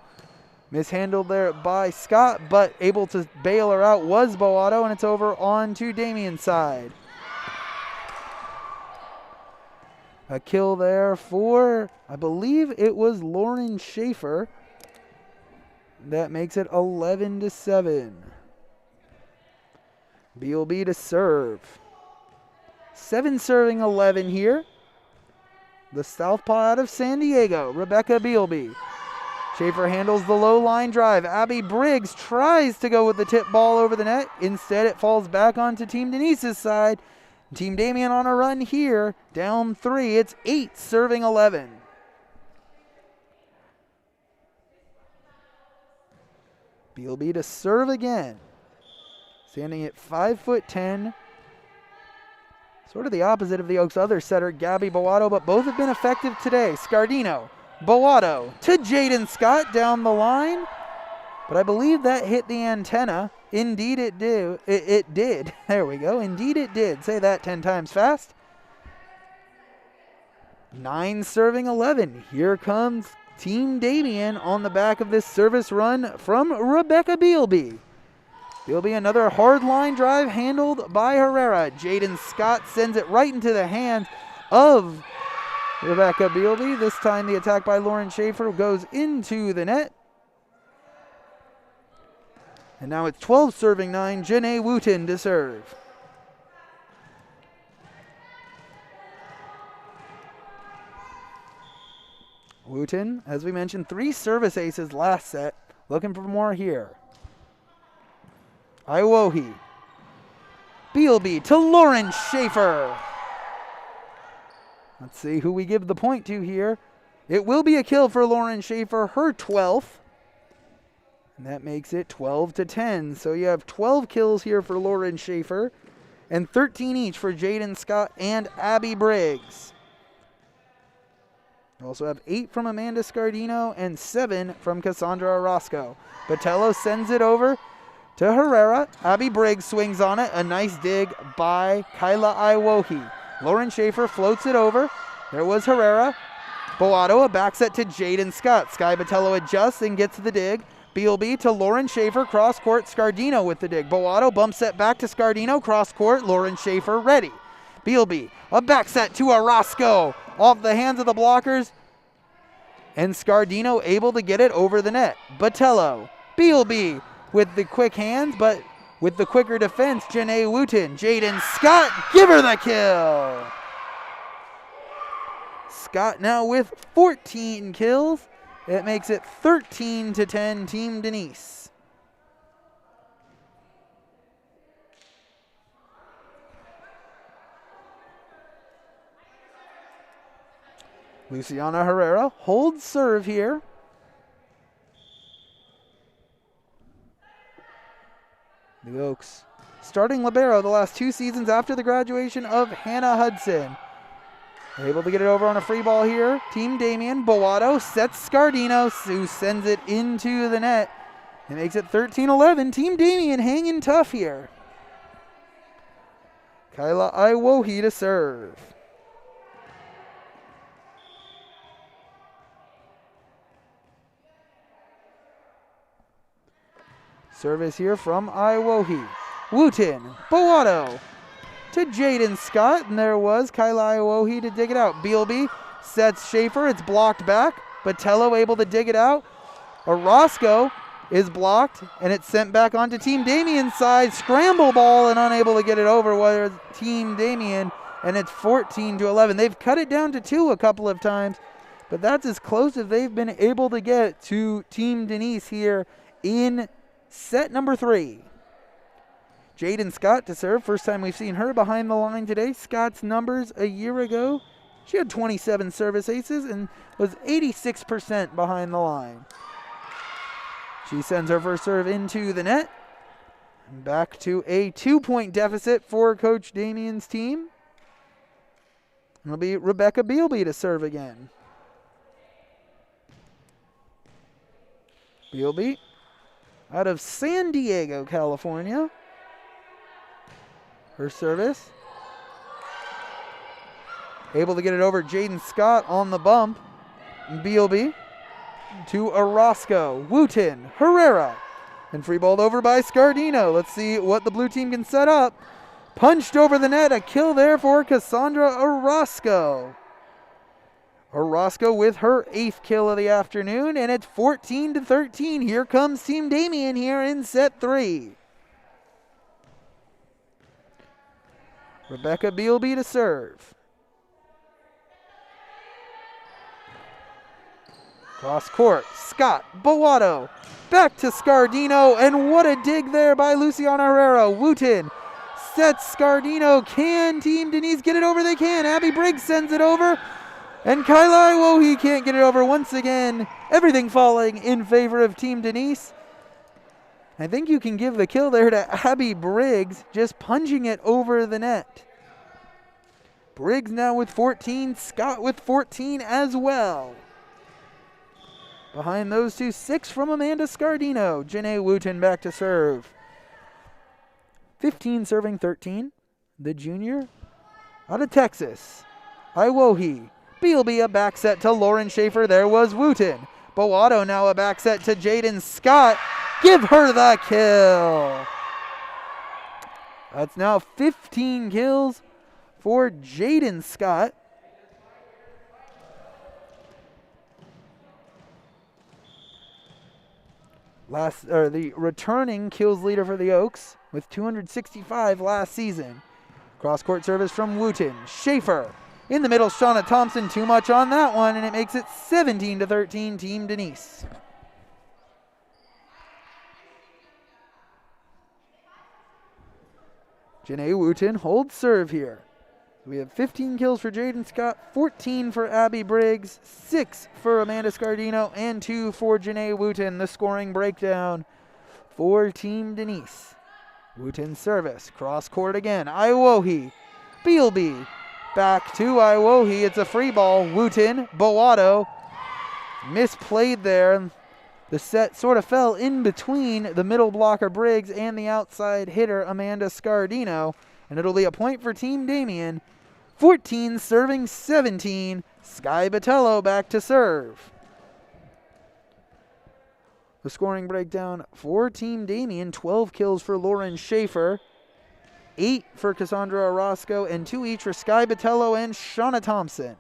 S1: Mishandled there by Scott, but able to bail her out was Boato, and it's over on to Damien's side. A kill there for, I believe it was Lauren Schaefer. That makes it 11-7. Bealby to serve. 7 serving 11 here. The southpaw out of San Diego, Rebecca Bealby. Schaefer handles the low line drive. Abby Briggs tries to go with the tip ball over the net. Instead, it falls back onto Team Denise's side. Team Damien on a run here. Down 3. It's 8 serving 11. Bealby to serve again. Standing at 5'10". Sort of the opposite of the Oaks' other setter, Gabby Boato, but both have been effective today. Scardino, Boato to Jaden Scott down the line. But I believe that hit the antenna. Indeed it did. It did. There we go. Indeed it did. Say that 10 times fast. 9 serving 11. Here comes Team Damien on the back of this service run from Rebecca Bealby. Bealby, another hard line drive handled by Herrera. Jaden Scott sends it right into the hands of Rebecca Bealby. This time the attack by Lauren Schaefer goes into the net. And now it's 12 serving 9. Janae Wooten to serve. Wooten, as we mentioned, 3 service aces last set. Looking for more here. Iwohi. Bealby to Lauren Schaefer. Let's see who we give the point to here. It will be a kill for Lauren Schaefer, her 12th. And that makes it 12-10. So you have 12 kills here for Lauren Schaefer and 13 each for Jaden Scott and Abby Briggs. You also have 8 from Amanda Scardino and 7 from Cassandra Orozco. Botello sends it over to Herrera. Abby Briggs swings on it. A nice dig by Kyla Iwohi. Lauren Schaefer floats it over. There was Herrera. Boato, a back set to Jaden Scott. Sky Botello adjusts and gets the dig. Bealby to Lauren Schaefer, cross court. Scardino with the dig. Boato, bump set back to Scardino, cross court. Lauren Schaefer ready. Bealby, a back set to Orozco. Off the hands of the blockers. And Scardino able to get it over the net. Botello, Bealby with the quick hands, but with the quicker defense, Janae Wooten. Jaden Scott, give her the kill. Scott now with 14 kills. It makes it 13-10, Team Denise. Luciana Herrera holds serve here. The Oaks starting libero the last 2 seasons after the graduation of Hannah Hudson. They're able to get it over on a free ball here. Team Damien. Boato sets Scardino, who sends it into the net. It makes it 13-11. Team Damien hanging tough here. Kyla Iwohi to serve. Service here from Iwohi. Wooten, Boato to Jaden Scott, and there was Kyla Iwohi to dig it out. Bealby sets Schaefer, it's blocked back. Botello able to dig it out. Orozco is blocked, and it's sent back onto Team Damien's side. Scramble ball and unable to get it over with Team Damien, and it's 14-11. They've cut it down to 2 a couple of times, but that's as close as they've been able to get to Team Denise here in set number 3. Jaden Scott to serve. First time we've seen her behind the line today. Scott's numbers a year ago, she had 27 service aces and was 86% behind the line. She sends her first serve into the net. Back to a 2-point deficit for Coach Damien's team. It'll be Rebecca Bealby to serve again. Bealby out of San Diego, California. Her service. Able to get it over Jaden Scott on the bump. Bealby to Orozco. Wooten, Herrera. And free balled over by Scardino. Let's see what the blue team can set up. Punched over the net. A kill there for Cassandra Orozco. Orozco with her 8th kill of the afternoon, and it's 14-13. Here comes Team Damien here in set 3. Rebecca Bealby to serve. Cross court, Scott, Boato, back to Scardino, and what a dig there by Luciana Herrera. Wooten sets Scardino. Can Team Denise get it over? They can. Abby Briggs sends it over. And Kyla Iwohi can't get it over once again. Everything falling in favor of Team Denise. I think you can give the kill there to Abby Briggs, just punching it over the net. Briggs now with 14, Scott with 14 as well. Behind those two, 6 from Amanda Scardino. Janae Wooten back to serve. 15 serving 13. The junior out of Texas. Iwohi. Bealby a back set to Lauren Schaefer. There was Wooten. Boato now a back set to Jaden Scott. Give her the kill. That's now 15 kills for Jaden Scott. The returning kills leader for the Oaks with 265 last season. Cross-court service from Wooten. Schaefer in the middle. Shauna Thompson, too much on that one, and it makes it 17-13, Team Denise. Janae Wooten holds serve here. We have 15 kills for Jaden Scott, 14 for Abby Briggs, 6 for Amanda Scardino, and 2 for Janae Wooten. The scoring breakdown for Team Denise. Wooten service, cross court again. Iwohi, Bealby, back to Iwohi. It's a free ball. Wooten, Boato, misplayed there. The set sort of fell in between the middle blocker Briggs and the outside hitter Amanda Scardino, and it'll be a point for Team Damien. 14 serving 17. Sky Botello back to serve. The scoring breakdown for Team Damien: 12 kills for Lauren Schaefer, 8 for Cassandra Orozco, and 2 each for Sky Botello and Shauna Thompson.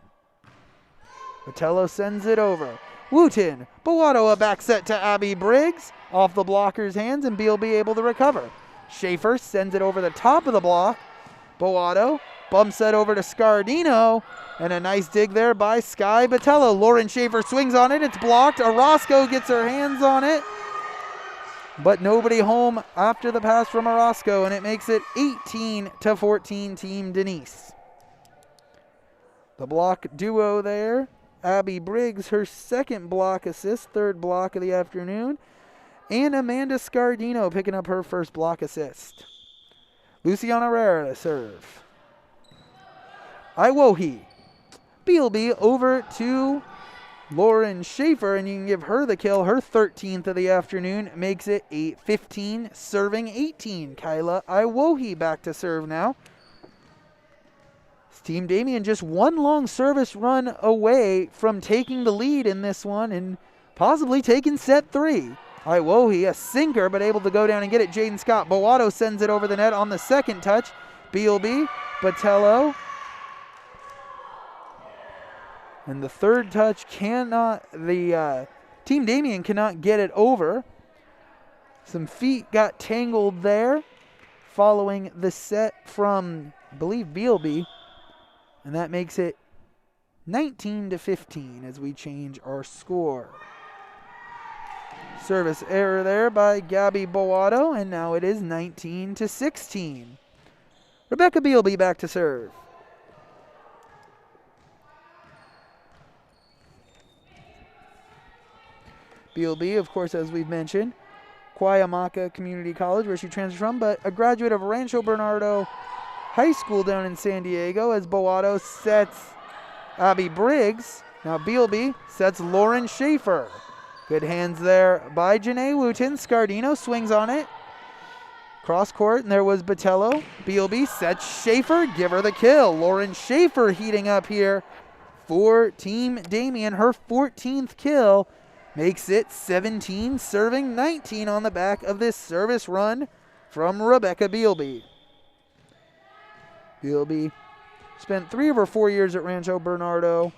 S1: Botello sends it over. Wooten, Boato a back set to Abby Briggs, off the blocker's hands, and Bealby able to recover. Schaefer sends it over the top of the block. Boato bumps that over to Scardino, and a nice dig there by Sky Botello. Lauren Schaefer swings on it. It's blocked. Orozco gets her hands on it, but nobody home after the pass from Orozco, and it makes it 18-14 Team Denise. The block duo there. Abby Briggs, her second block assist, third block of the afternoon. And Amanda Scardino picking up her first block assist. Luciana Herrera to serve. Iwohi. Bealby over to Lauren Schaefer, and you can give her the kill. Her 13th of the afternoon makes it 8-15, serving 18. Kyla Iwohi back to serve now. Team Damien just one long service run away from taking the lead in this one and possibly taking set 3. Iwohi, a sinker, but able to go down and get it. Jaden Scott. Boato sends it over the net on the second touch. Bealby, Botello. And the third touch Team Damien cannot get it over. Some feet got tangled there following the set from, I believe, Bealby. And that makes it 19-15 as we change our score. Service error there by Gabby Boato, and now it is 19-16. Rebecca Bealby back to serve. Bealby, of course, as we've mentioned, Cuyahoga Community College, where she transferred from, but a graduate of Rancho Bernardo High School down in San Diego, as Boato sets Abby Briggs. Now Bealby sets Lauren Schaefer. Good hands there by Janae Wooten. Scardino swings on it. Cross court, and there was Botello. Bealby sets Schaefer. Give her the kill. Lauren Schaefer heating up here for Team Damien. Her 14th kill makes it 17, serving 19 on the back of this service run from Rebecca Bealby. Bealby spent 3 of her 4 years at Rancho Bernardo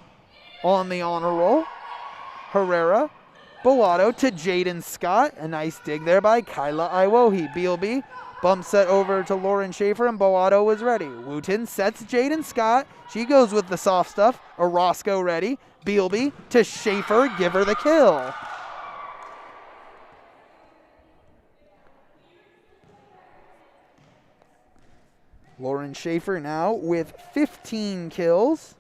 S1: on the honor roll. Herrera, Boato to Jaden Scott. A nice dig there by Kyla Iwohi. Bealby bumps that over to Lauren Schaefer, and Boato was ready. Wooten sets Jaden Scott. She goes with the soft stuff. Orozco ready. Bealby to Schaefer. Give her the kill. Lauren Schaefer now with 15 kills.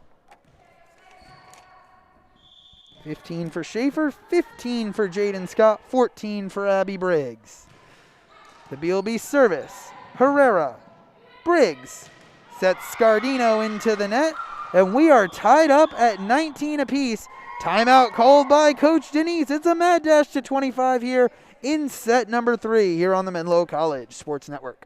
S1: 15 for Schaefer, 15 for Jaden Scott, 14 for Abby Briggs. The Bealby service. Herrera. Briggs sets Scardino into the net, and we are tied up at 19 apiece. Timeout called by Coach Denise. It's a mad dash to 25 here in set number 3 here on the Menlo College Sports Network.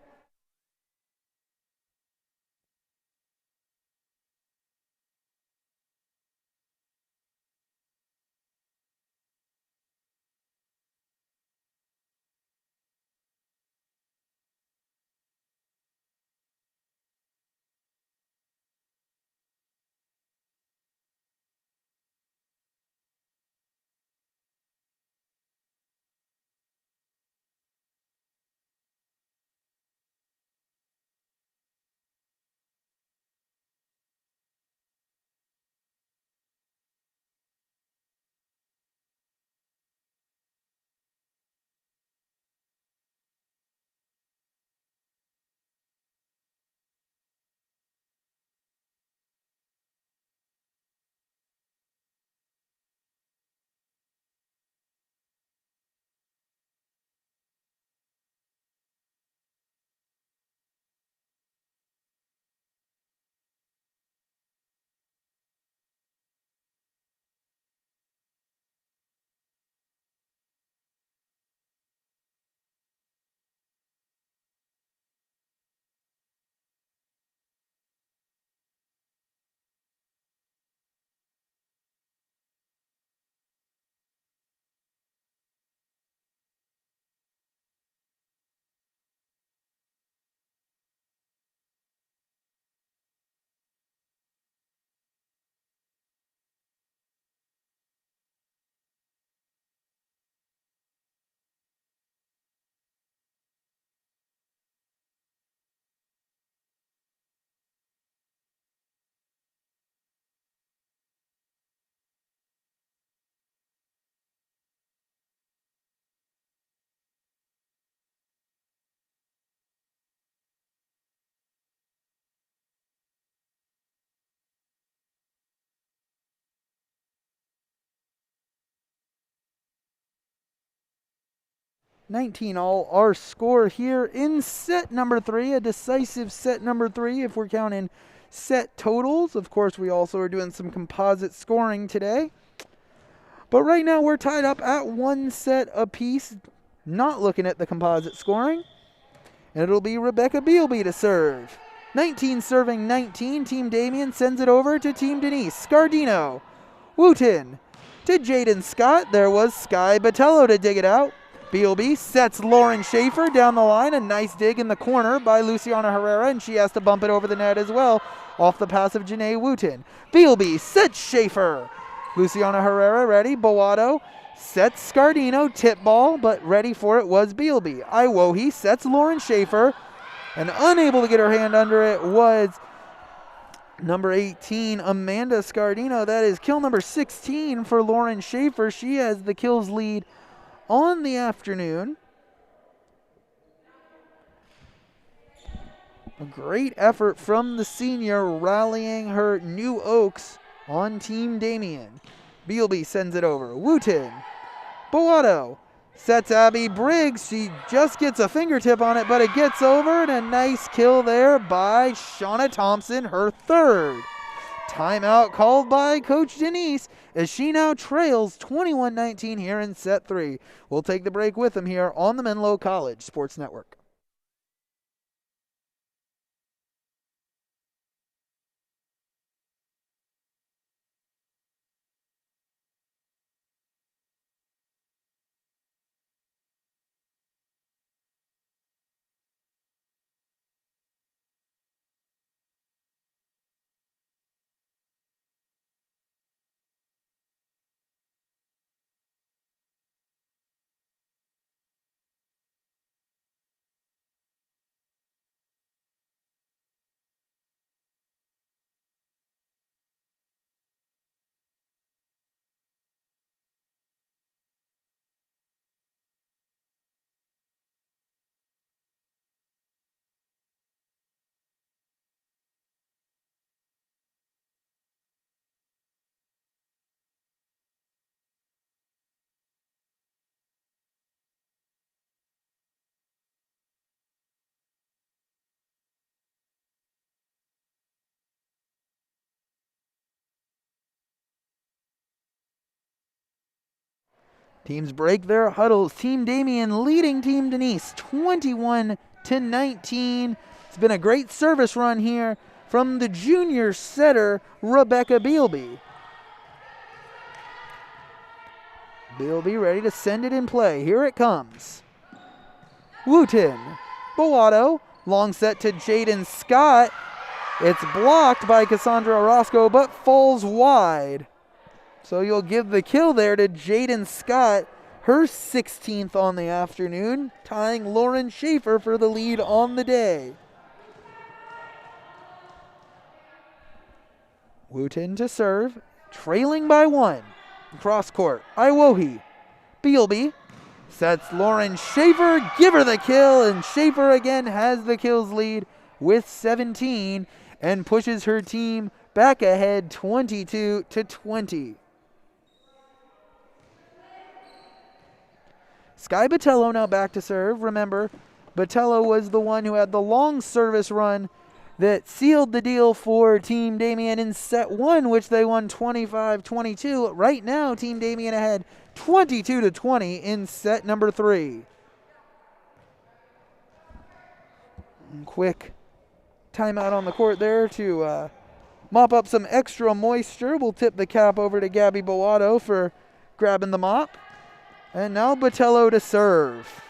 S1: 19 all our score here in set number 3, a decisive set number 3 if we're counting set totals. Of course, we also are doing some composite scoring today. But right now we're tied up at 1 set apiece, not looking at the composite scoring. And it'll be Rebecca Bealby to serve. 19 serving 19. Team Damien sends it over to Team Denise. Scardino. Wooten to Jaden Scott. There was Sky Botello to dig it out. Bealby sets Lauren Schaefer down the line. A nice dig in the corner by Luciana Herrera, and she has to bump it over the net as well off the pass of Janae Wooten. Bealby sets Schaefer. Luciana Herrera ready. Boato sets Scardino. Tip ball, but ready for it was Bealby. Iwohi sets Lauren Schaefer, and unable to get her hand under it was number 18, Amanda Scardino. That is kill number 16 for Lauren Schaefer. She has the kills lead on the afternoon. A great effort from the senior rallying her New Oaks on Team Damien. Bealby sends it over. Wooten. Boato sets Abby Briggs. She just gets a fingertip on it, but it gets over, and a nice kill there by Shauna Thompson, her third. Timeout called by Coach Denise as she now trails 21-19 here in set 3. We'll take the break with them here on the Menlo College Sports Network. Teams break their huddles. Team Damien leading Team Denise 21-19. It's been a great service run here from the junior setter, Rebecca Bealby. Bealby ready to send it in play. Here it comes. Wooten. Boato. Long set to Jaden Scott. It's blocked by Cassandra Orozco, but falls wide. So you'll give the kill there to Jaden Scott, her 16th on the afternoon, tying Lauren Schaefer for the lead on the day. Wooten to serve, trailing by 1. Cross court, Iwohi. Bealby sets Lauren Schaefer, give her the kill, and Schaefer again has the kills lead with 17 and pushes her team back ahead 22-20. Sky Botello now back to serve. Remember, Botello was the one who had the long service run that sealed the deal for Team Damien in set 1, which they won 25-22. Right now, Team Damien ahead 22-20 in set number 3. Quick timeout on the court there to mop up some extra moisture. We'll tip the cap over to Gabby Boato for grabbing the mop. And now Botello to serve.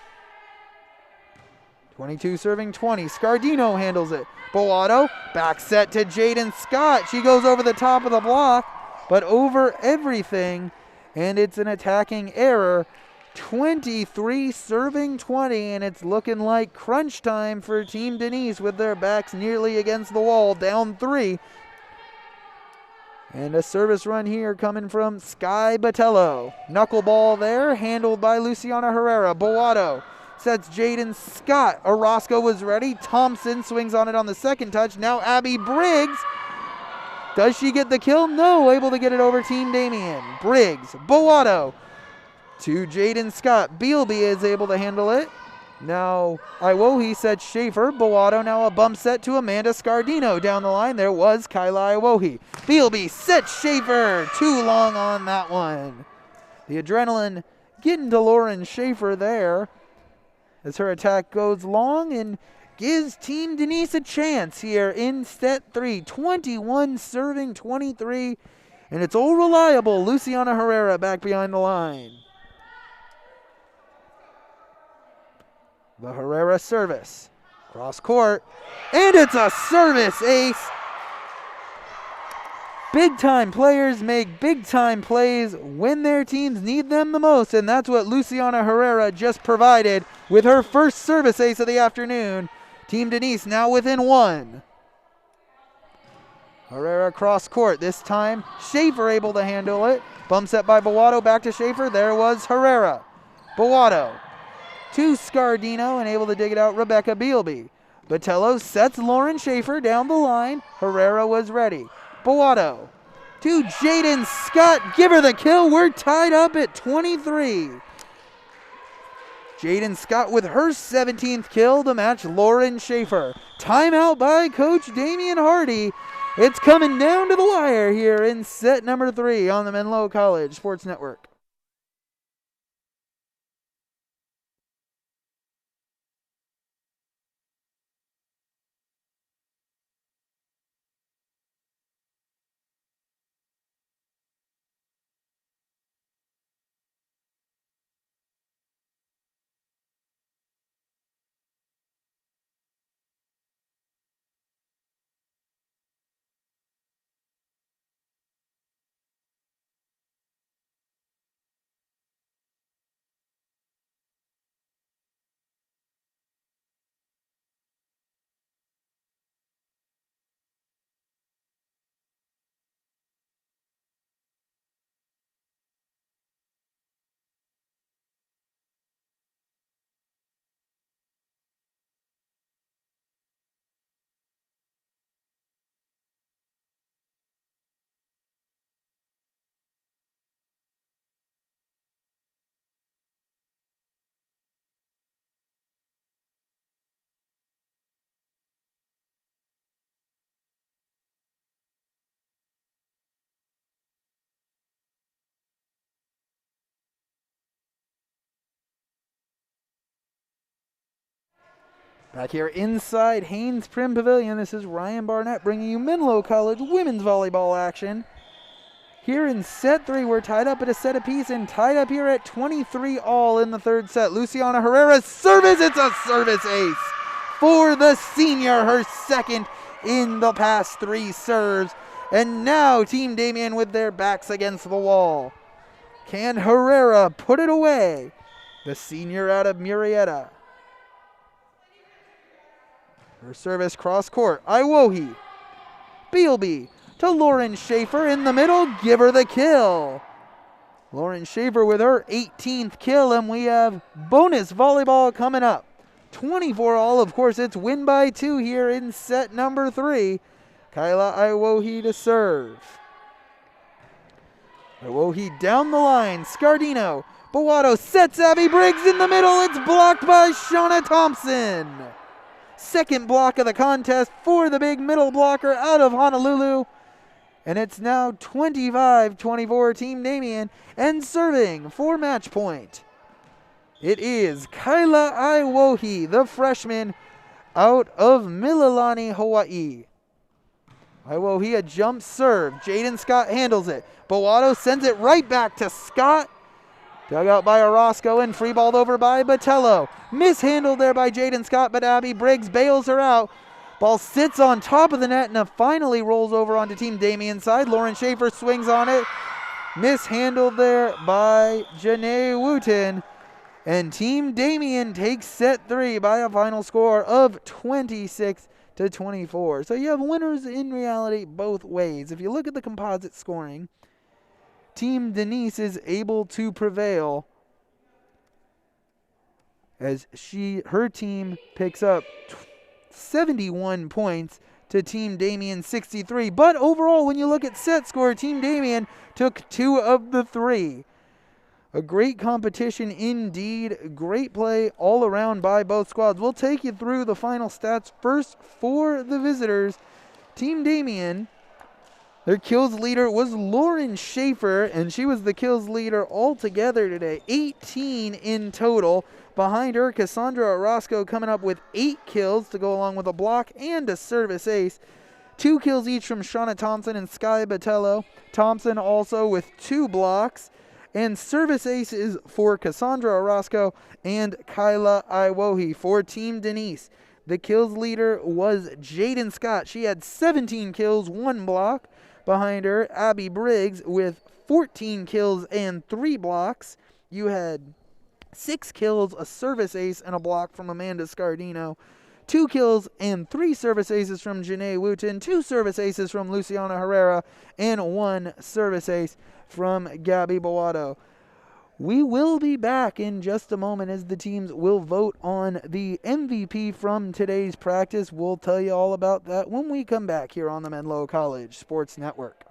S1: 22 serving 20. Scardino handles it. Boato, back set to Jaden Scott. She goes over the top of the block, but over everything, and it's an attacking error. 23 serving 20, and it's looking like crunch time for Team Denise with their backs nearly against the wall, down 3. And a service run here coming from Sky Botello. Knuckleball there, handled by Luciana Herrera. Boato sets Jaden Scott. Orozco was ready. Thompson swings on it on the second touch. Now Abby Briggs. Does she get the kill? No, able to get it over Team Damien. Briggs, Boato to Jaden Scott. Bealby is able to handle it. Now Iwohi sets Schaefer. Boato now a bump set to Amanda Scardino. Down the line there was Kyla Iwohi. Bealby sets Schaefer. Too long on that one. The adrenaline getting to Lauren Schaefer there as her attack goes long and gives Team Denise a chance here in set 3. 21 serving 23. And it's all reliable. Luciana Herrera back behind the line. The Herrera service. Cross court. And it's a service ace. Big time players make big time plays when their teams need them the most. And that's what Luciana Herrera just provided with her first service ace of the afternoon. Team Denise now within 1. Herrera cross court. This time Schaefer able to handle it. Bump set by Boato. Back to Schaefer. There was Herrera. Boato to Scardino and able to dig it out, Rebecca Bealby. Botello sets Lauren Schaefer down the line. Herrera was ready. Boato to Jaden Scott. Give her the kill. We're tied up at 23. Jaden Scott with her 17th kill to match Lauren Schaefer. Timeout by Coach Damian Hardy. It's coming down to the wire here in set number 3 on the Menlo College Sports Network. Back here inside Haynes Prim Pavilion, this is Ryan Barnett bringing you Menlo College women's volleyball action. Here in set 3, we're tied up at a set apiece and tied up here at 23 all in the third set. Luciana Herrera's service, it's a service ace for the senior, her second in the past 3 serves. And now Team Damien with their backs against the wall. Can Herrera put it away? The senior out of Murrieta. Her service cross court. Iwohi. Bealby to Lauren Schaefer in the middle. Give her the kill. Lauren Schaefer with her 18th kill, and we have bonus volleyball coming up. 24 all. Of course, it's win by 2 here in set number 3. Kyla Iwohi to serve. Iwohi down the line. Scardino. Boato sets Abby Briggs in the middle. It's blocked by Shauna Thompson. Second block of the contest for the big middle blocker out of Honolulu. And it's now 25-24 Team Damien. And serving for match point, it is Kyla Iwohi, the freshman out of Mililani, Hawaii. Iwohi a jump serve. Jaden Scott handles it. Boato sends it right back to Scott. Dug out by Orozco and free balled over by Botello. Mishandled there by Jaden Scott, but Abby Briggs bails her out. Ball sits on top of the net and finally rolls over onto Team Damien's side. Lauren Schaefer swings on it. Mishandled there by Janae Wooten. And Team Damien takes set 3 by a final score of 26-24. So you have winners in reality both ways. If you look at the composite scoring, Team Denise is able to prevail as her team picks up 71 points to Team Damien 63. But overall, when you look at set score, Team Damien took 2 of the 3. A great competition indeed. Great play all around by both squads. We'll take you through the final stats. First, for the visitors, Team Damien, their kills leader was Lauren Schaefer, and she was the kills leader altogether today. 18 in total. Behind her, Cassandra Orozco coming up with 8 kills to go along with a block and a service ace. 2 kills each from Shauna Thompson and Sky Botello. Thompson also with 2 blocks. And service aces for Cassandra Orozco and Kyla Iwohi for Team Denise. The kills leader was Jaden Scott. She had 17 kills, 1 block. Behind her, Abby Briggs with 14 kills and 3 blocks. You had 6 kills, a service ace, and a block from Amanda Scardino. 2 kills and 3 service aces from Janae Wooten. 2 service aces from Luciana Herrera. And 1 service ace from Gabby Boato. We will be back in just a moment as the teams will vote on the MVP from today's practice. We'll tell you all about that when we come back here on the Menlo College Sports Network.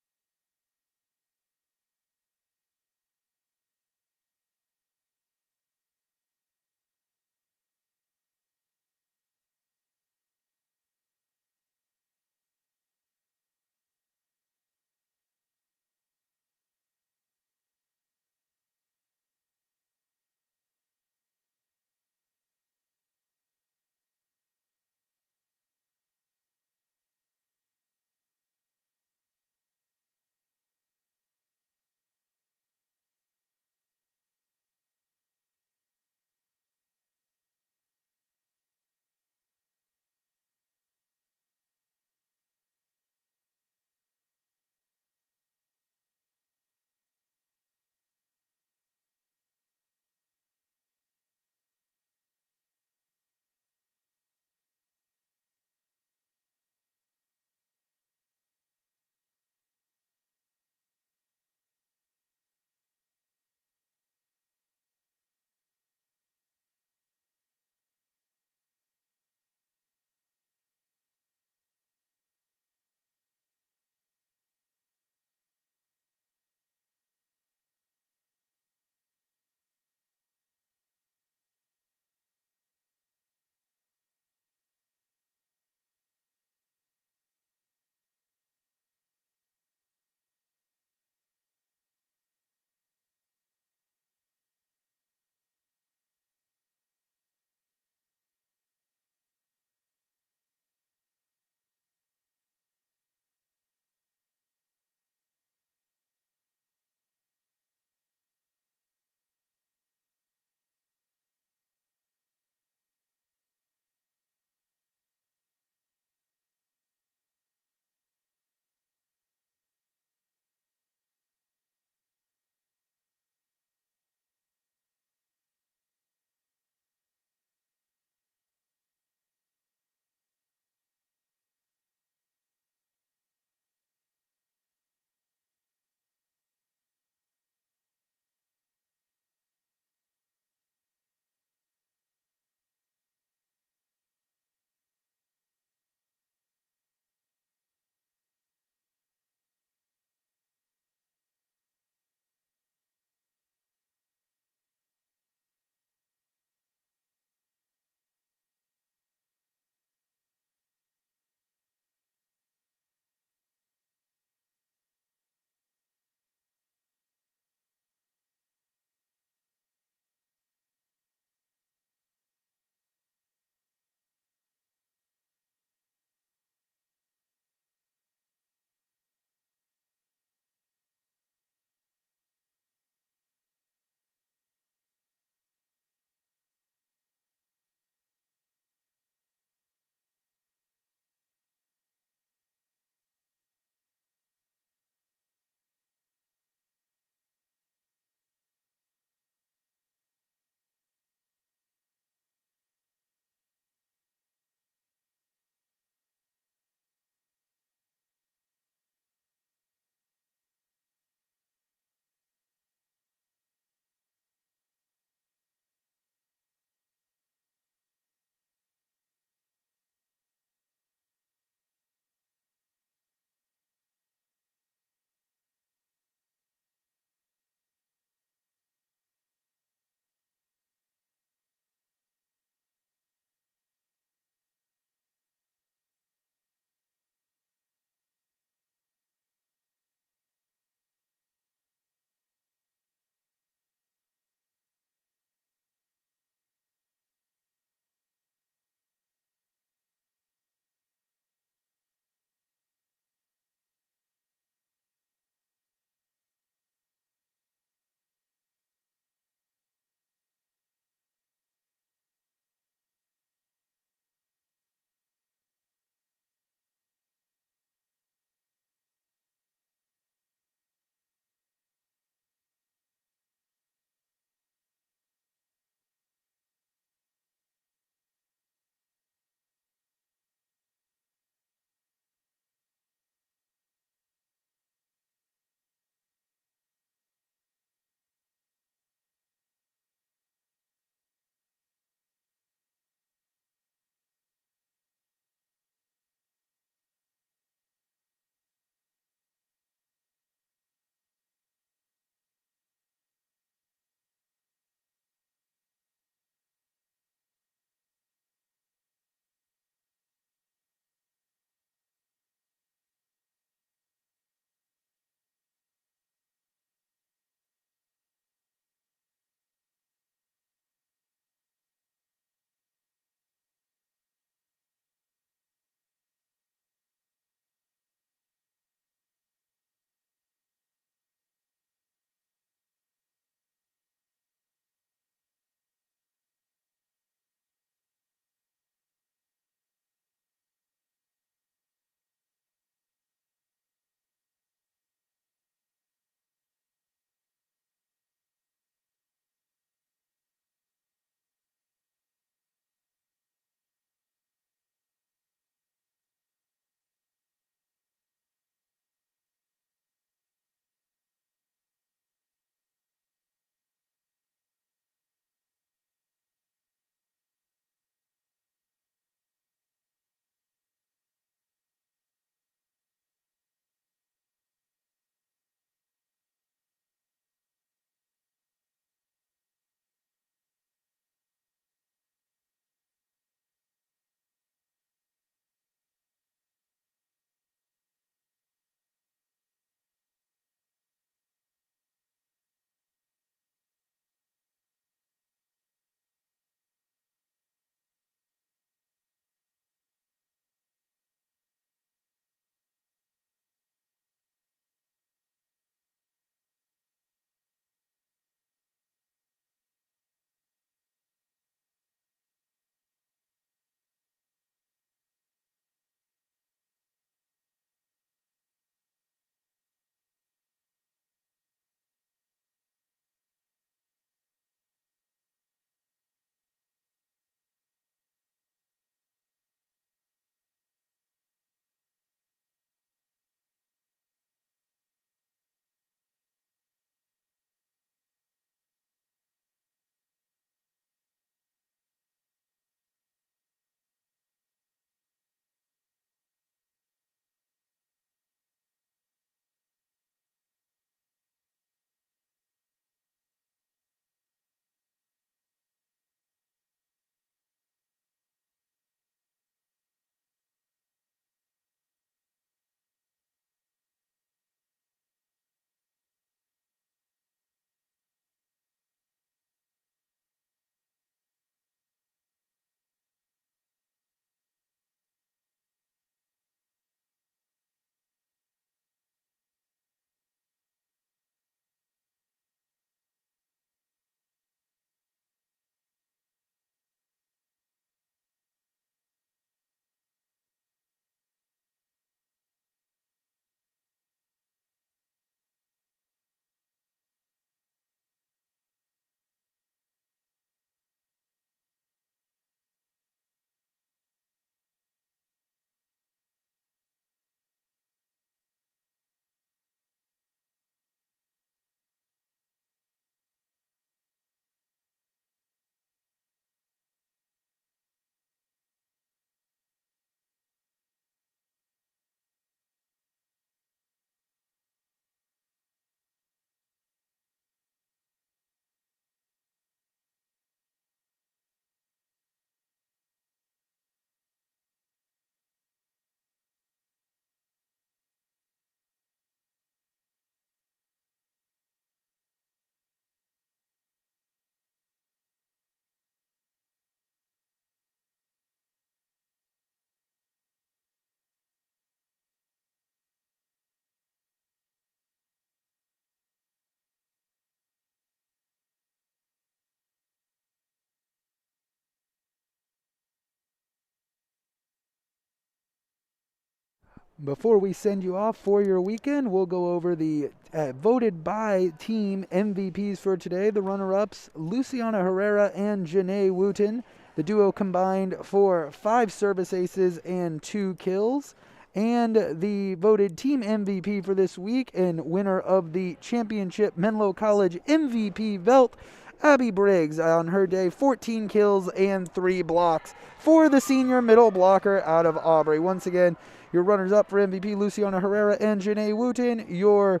S1: Before we send you off for your weekend, we'll go over the voted by team MVPs for today. The runner-ups, Luciana Herrera and Janae Wooten. The duo combined for 5 service aces and 2 kills. And the voted team MVP for this week and winner of the championship Menlo College MVP belt, Abby Briggs, on her day, 14 kills and 3 blocks for the senior middle blocker out of Aubrey. Once again, your runners-up for MVP, Luciana Herrera and Janae Wooten. Your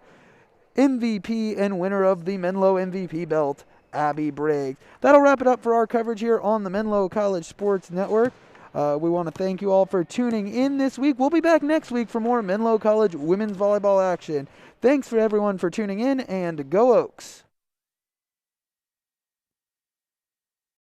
S1: MVP and winner of the Menlo MVP belt, Abby Briggs. That'll wrap it up for our coverage here on the Menlo College Sports Network. We want to thank you all for tuning in this week. We'll be back next week for more Menlo College women's volleyball action. Thanks for everyone for tuning in, and go Oaks!